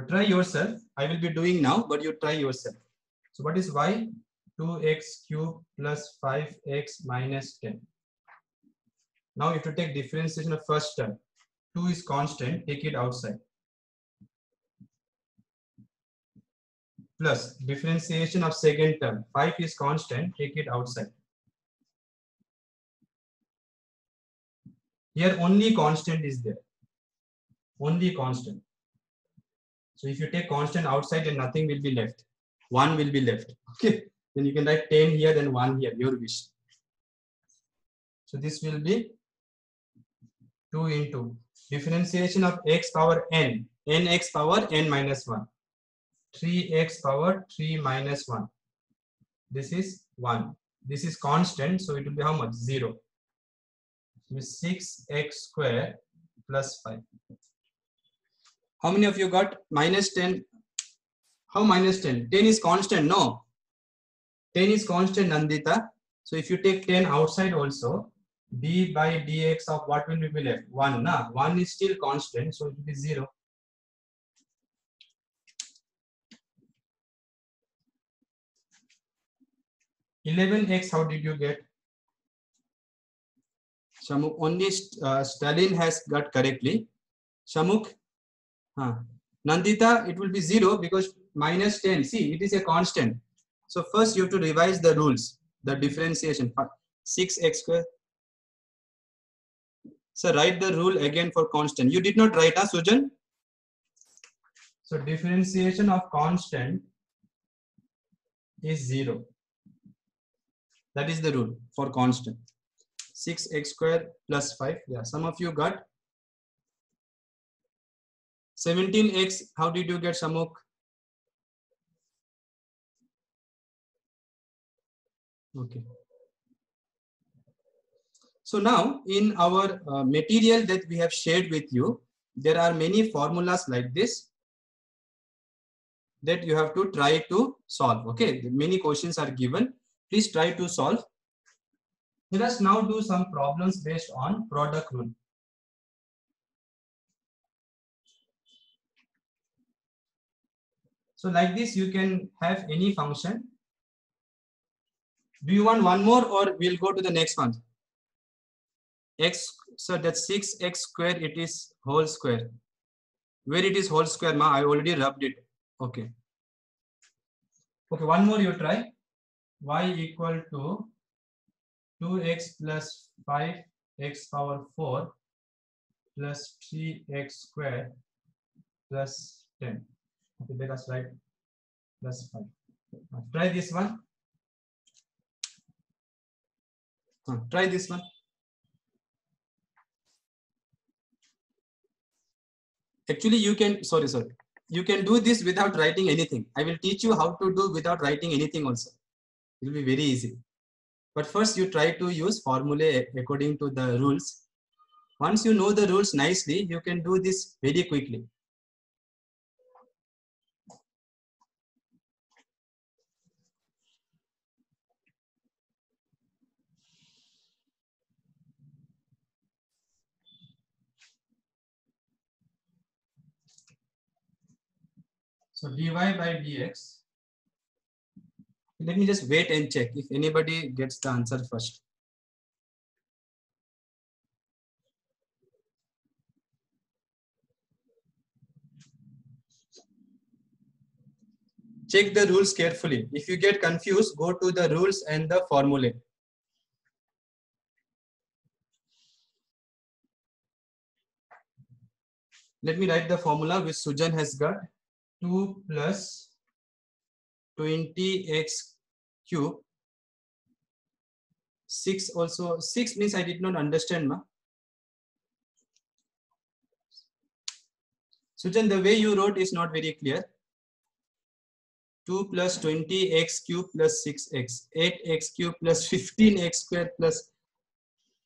Try yourself. I will be doing now, but you try yourself. So what is y? 2x cube plus 5x minus 10. Now if you take differentiation of first term, 2 is constant, take it outside. Plus differentiation of second term, 5 is constant, take it outside. Here only constant is there. Only constant. So if you take constant outside, then nothing will be left. 1 will be left. Okay. Then you can write 10 here, then 1 here, your wish. So this will be 2 into differentiation of x power n, nx power n minus 1. 3x power 3 minus 1. This is 1. This is constant, so it will be how much? 0. So 6x square plus 5. How many of you got minus 10? How minus 10? 10 is constant, no? 10 is constant, Nandita. So if you take 10 outside also, d by dx of what will be left? 1. Nah? 1 is still constant, so it will be 0. $11x, how did you get? Shamukh, only Stalin has got correctly. Shamukh, Nandita, it will be 0 because minus 10. See, it is a constant. So first you have to revise the rules, the differentiation. 6x square. So write the rule again for constant. You did not write, Sujan? So differentiation of constant is 0. That is the rule for constant. 6x square plus 5. Yeah, some of you got 17x. How did you get, Shamukh? Okay. So now in our material that we have shared with you, there are many formulas like this that you have to try to solve. Okay, many questions are given. Please try to solve. Let us now do some problems based on product rule. So like this, you can have any function. Do you want one more, or we'll go to the next one? X, so that's 6x square, it is whole square. Where it is whole square, ma? I already rubbed it. Okay. Okay, one more you try. Y equal to 2x plus 5x power 4 plus 3x square plus 10. Okay, let us write plus 5. Try this one. Try this one. Actually, you can, sorry. You can do this without writing anything. I will teach you how to do without writing anything also. It will be very easy. But first you try to use formulae according to the rules. Once you know the rules nicely, you can do this very quickly. So dy by dx. Let me just wait and check if anybody gets the answer first. Check the rules carefully. If you get confused, go to the rules and the formulae. Let me write the formula which Sujan has got. 2 plus 20x cube. 6 also. 6 means I did not understand, ma. Sujan, the way you wrote is not very clear. 2 plus 20x cube plus 6x. 8x cube plus 15x square plus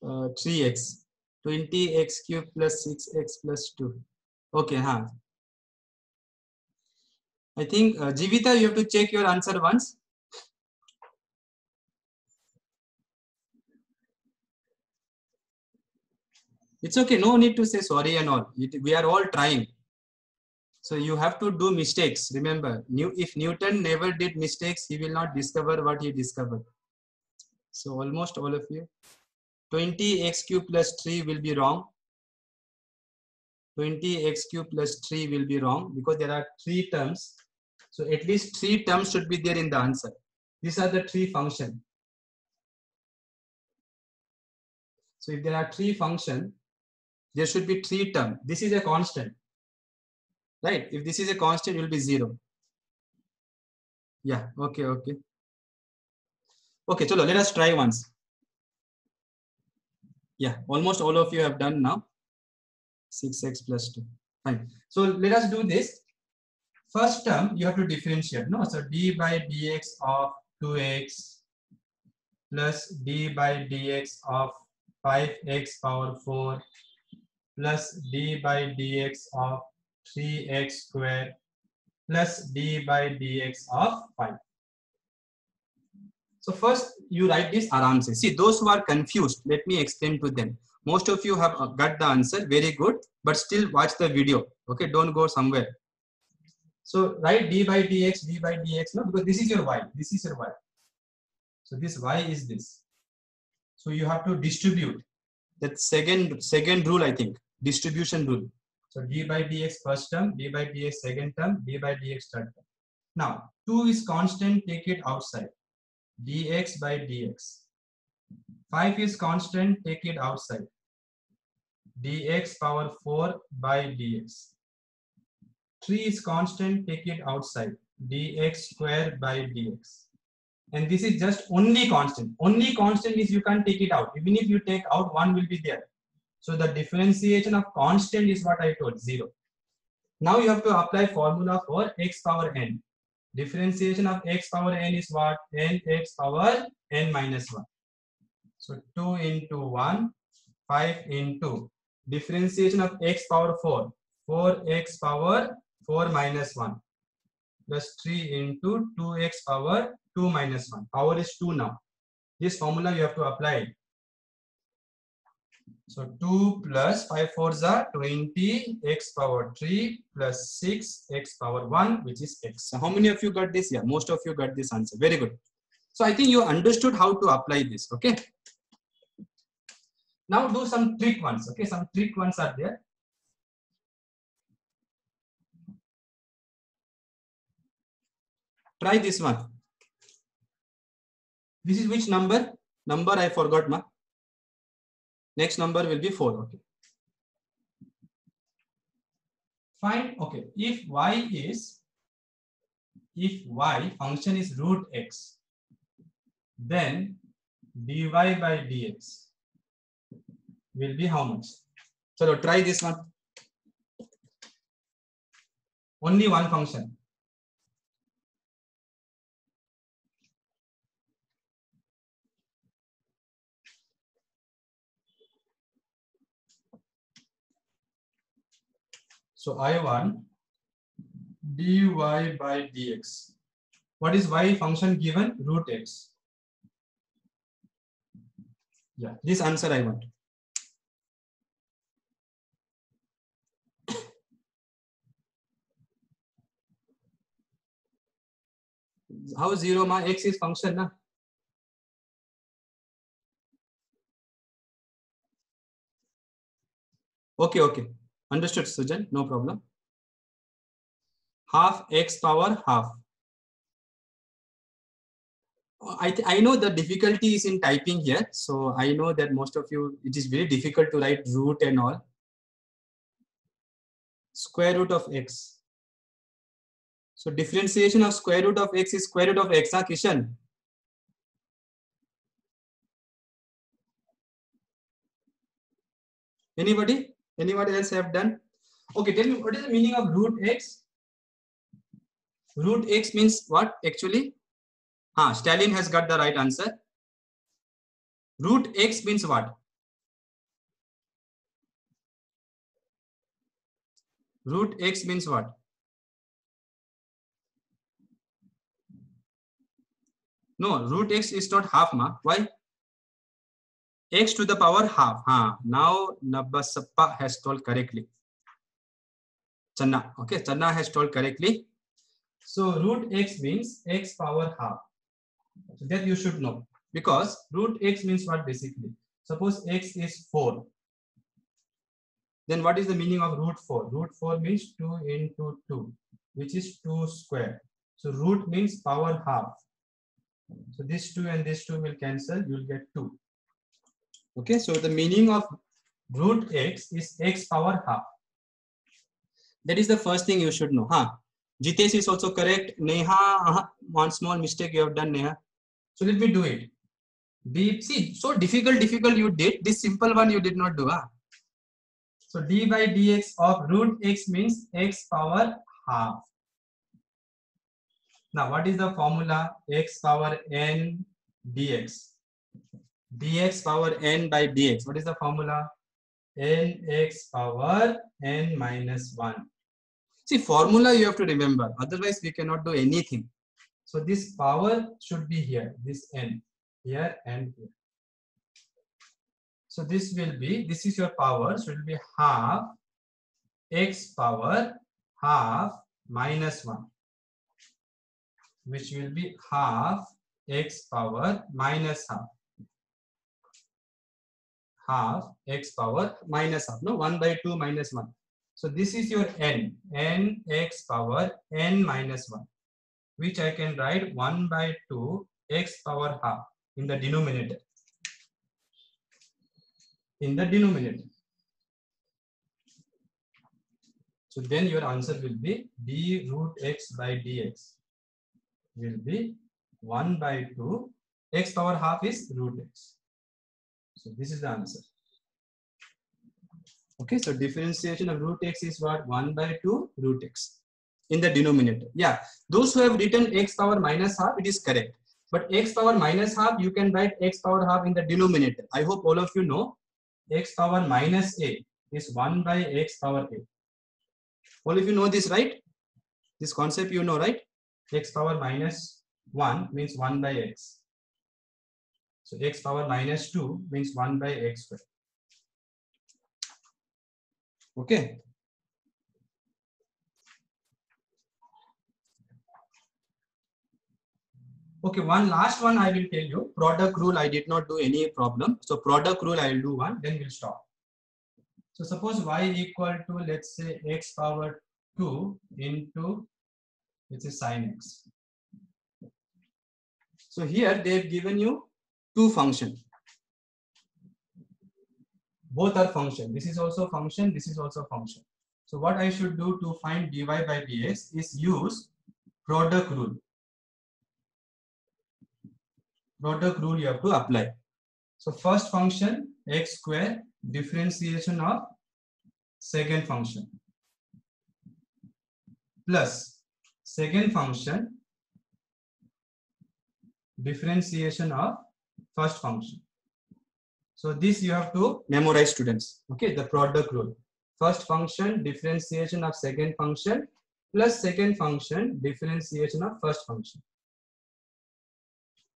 3x. 20x cube plus 6x plus 2. Okay, huh? I think Jivita, you have to check your answer once. It's okay. No need to say sorry and all. We are all trying. So you have to do mistakes. Remember, if Newton never did mistakes, he will not discover what he discovered. So almost all of you. 20x cube plus 3 will be wrong. 20x cube plus 3 will be wrong because there are 3 terms. So at least 3 terms should be there in the answer. These are the 3 functions. So if there are 3 functions, there should be 3 terms. This is a constant. Right? If this is a constant, it will be 0. Yeah, okay. Okay, chalo, let us try once. Yeah, almost all of you have done now. 6x plus 2. Fine. So let us do this. First term, you have to differentiate. No? So d by dx of 2x plus d by dx of 5x power 4 plus d by dx of 3x square plus d by dx of 5. So first you write this aram se. See, those who are confused, let me explain to them. Most of you have got the answer, very good, but still watch the video. Okay, don't go somewhere. So write d by dx, no, because this is your y, this is your y. So this y is this. So you have to distribute. That second rule, I think, distribution rule. So d by dx first term, d by dx second term, d by dx third term. Now 2 is constant, take it outside. Dx by dx. 5 is constant, take it outside. Dx power 4 by dx. 3 is constant, take it outside. Dx square by dx. And this is just only constant. Only constant is you can't take it out. Even if you take out, 1 will be there. So the differentiation of constant is what I told, 0. Now you have to apply formula for x power n. Differentiation of x power n is what? Nx power n minus 1. So 2 into 1, 5 into differentiation of x power 4. 4x power 4 minus 1 plus 3 into 2x power 2 minus 1. Power is 2 now. This formula you have to apply. So 2 plus 5 fours are 20, x power 3 plus 6 x power 1, which is x. So how many of you got this? Yeah, most of you got this answer. Very good. So I think you understood how to apply this. Okay. Now do some trick ones. Okay, some trick ones are there. Try this one. This is which number? Number I forgot, ma. Next number will be 4. Okay. Fine. Okay. If y function is root x, then dy by dx will be how much? So try this one. Only one function. So I want dy by dx. What is y function given? Root x. Yeah, this answer I want. How 0 ma? X is function na? Okay, okay. Understood, Sujan. No problem. Half x power half. I know the difficulty is in typing here. So I know that most of you, it is very difficult to write root and all. Square root of x. So differentiation of square root of x is square root of x, huh, Kishan? Anybody? Anybody else have done? Okay, tell me what is the meaning of root x? Root x means what actually? Stalin has got the right answer. Root x means what? Root x means what? No, root x is not half, ma. Why? X to the power half. Now Nabbasappa has told correctly. Channa. Okay, Channa has told correctly. So root x means x power half. So that you should know. Because root x means what basically? Suppose x is 4. Then what is the meaning of root 4? Root 4 means 2 into 2, which is 2 square. So root means power half. So this 2 and this 2 will cancel. You will get 2. Okay, so the meaning of root x is x power half. That is the first thing you should know. Jitesh is also correct. Neha, one small mistake you have done, Neha. So let me do it. See, so difficult you did. This simple one you did not do. So d by dx of root x means x power half. Now what is the formula? X power n dx. Dx power n by dx. What is the formula? Nx power n minus 1. See, formula you have to remember. Otherwise, we cannot do anything. So this power should be here. This n here and here. So this will be, this is your power. So it will be half x power half minus 1, which will be half x power minus half. Half x power minus half. No, 1 by 2 minus 1. So this is your n x power n minus 1, which I can write 1 by 2 x power half in the denominator. In the denominator. So then your answer will be d root x by dx will be 1 by 2. X power half is root x. So this is the answer. Okay, so differentiation of root x is what? 1 by 2 root x in the denominator. Yeah, those who have written x power minus half, it is correct. But x power minus half, you can write x power half in the denominator. I hope all of you know x power minus a is 1 by x power a. All of you know this, right? This concept you know, right? X power minus 1 means 1 by x. So x power minus 2 means 1 by x square. Okay. Okay, one last one I will tell you. Product rule, I did not do any problem. So product rule, I will do one, then we'll stop. So suppose y equal to, let's say, x power 2 into, let's say, sine x. So here they've given you two functions. Both are function. This is also function, this is also function. So what I should do to find dy by dx is use product rule. Product rule you have to apply. So first function x square differentiation of second function plus second function differentiation of first function. So this you have to memorize, students. Okay, the product rule. First function differentiation of second function plus second function differentiation of first function.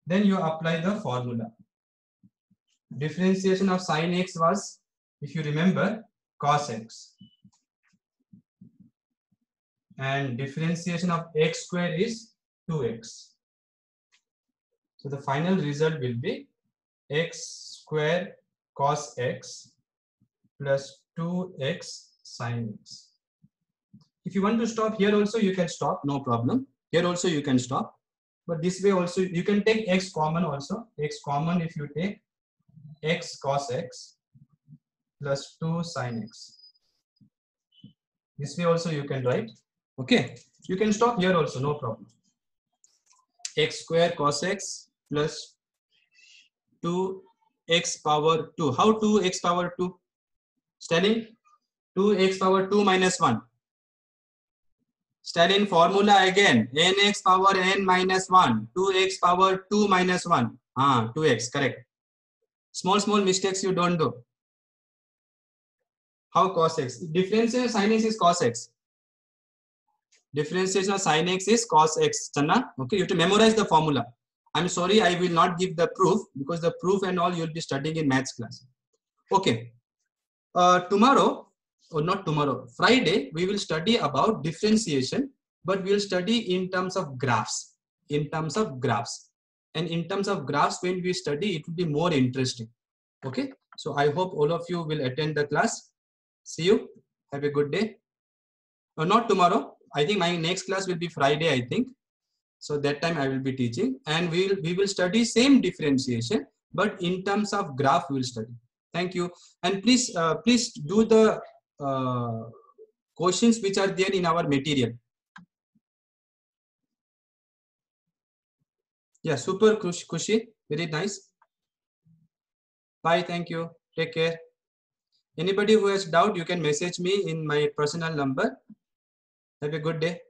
Then you apply the formula. Differentiation of sine x was, if you remember, cos x. And differentiation of x square is 2x. So the final result will be x square cos x plus 2x sine x. If you want to stop here also, you can stop, no problem. Here also you can stop. But this way also, you can take x common also. X common if you take x cos x plus 2 sine x. This way also you can write. Okay. You can stop here also, no problem. X square cos x plus 2x power 2. How 2x power 2? Stalin, 2x power 2 minus 1. Stalin formula again. Nx power n minus 1. 2x power 2 minus 1. 2x, correct. Small mistakes you don't do. How cos x? Differentiation of sin x is cos x. Differentiation of sin x is cos x. Channa? Okay, you have to memorize the formula. I'm sorry, I will not give the proof because the proof and all you'll be studying in maths class. Okay. Tomorrow, or not tomorrow, Friday, we will study about differentiation, but we will study in terms of graphs. In terms of graphs. And in terms of graphs, when we study, it will be more interesting. Okay. So I hope all of you will attend the class. See you. Have a good day. Not tomorrow. I think my next class will be Friday, I think. So that time I will be teaching, and we will study same differentiation, but in terms of graph we will study. Thank you. And please do the questions which are there in our material. Yeah, super Kushi. Very nice. Bye. Thank you. Take care. Anybody who has doubt, you can message me in my personal number. Have a good day.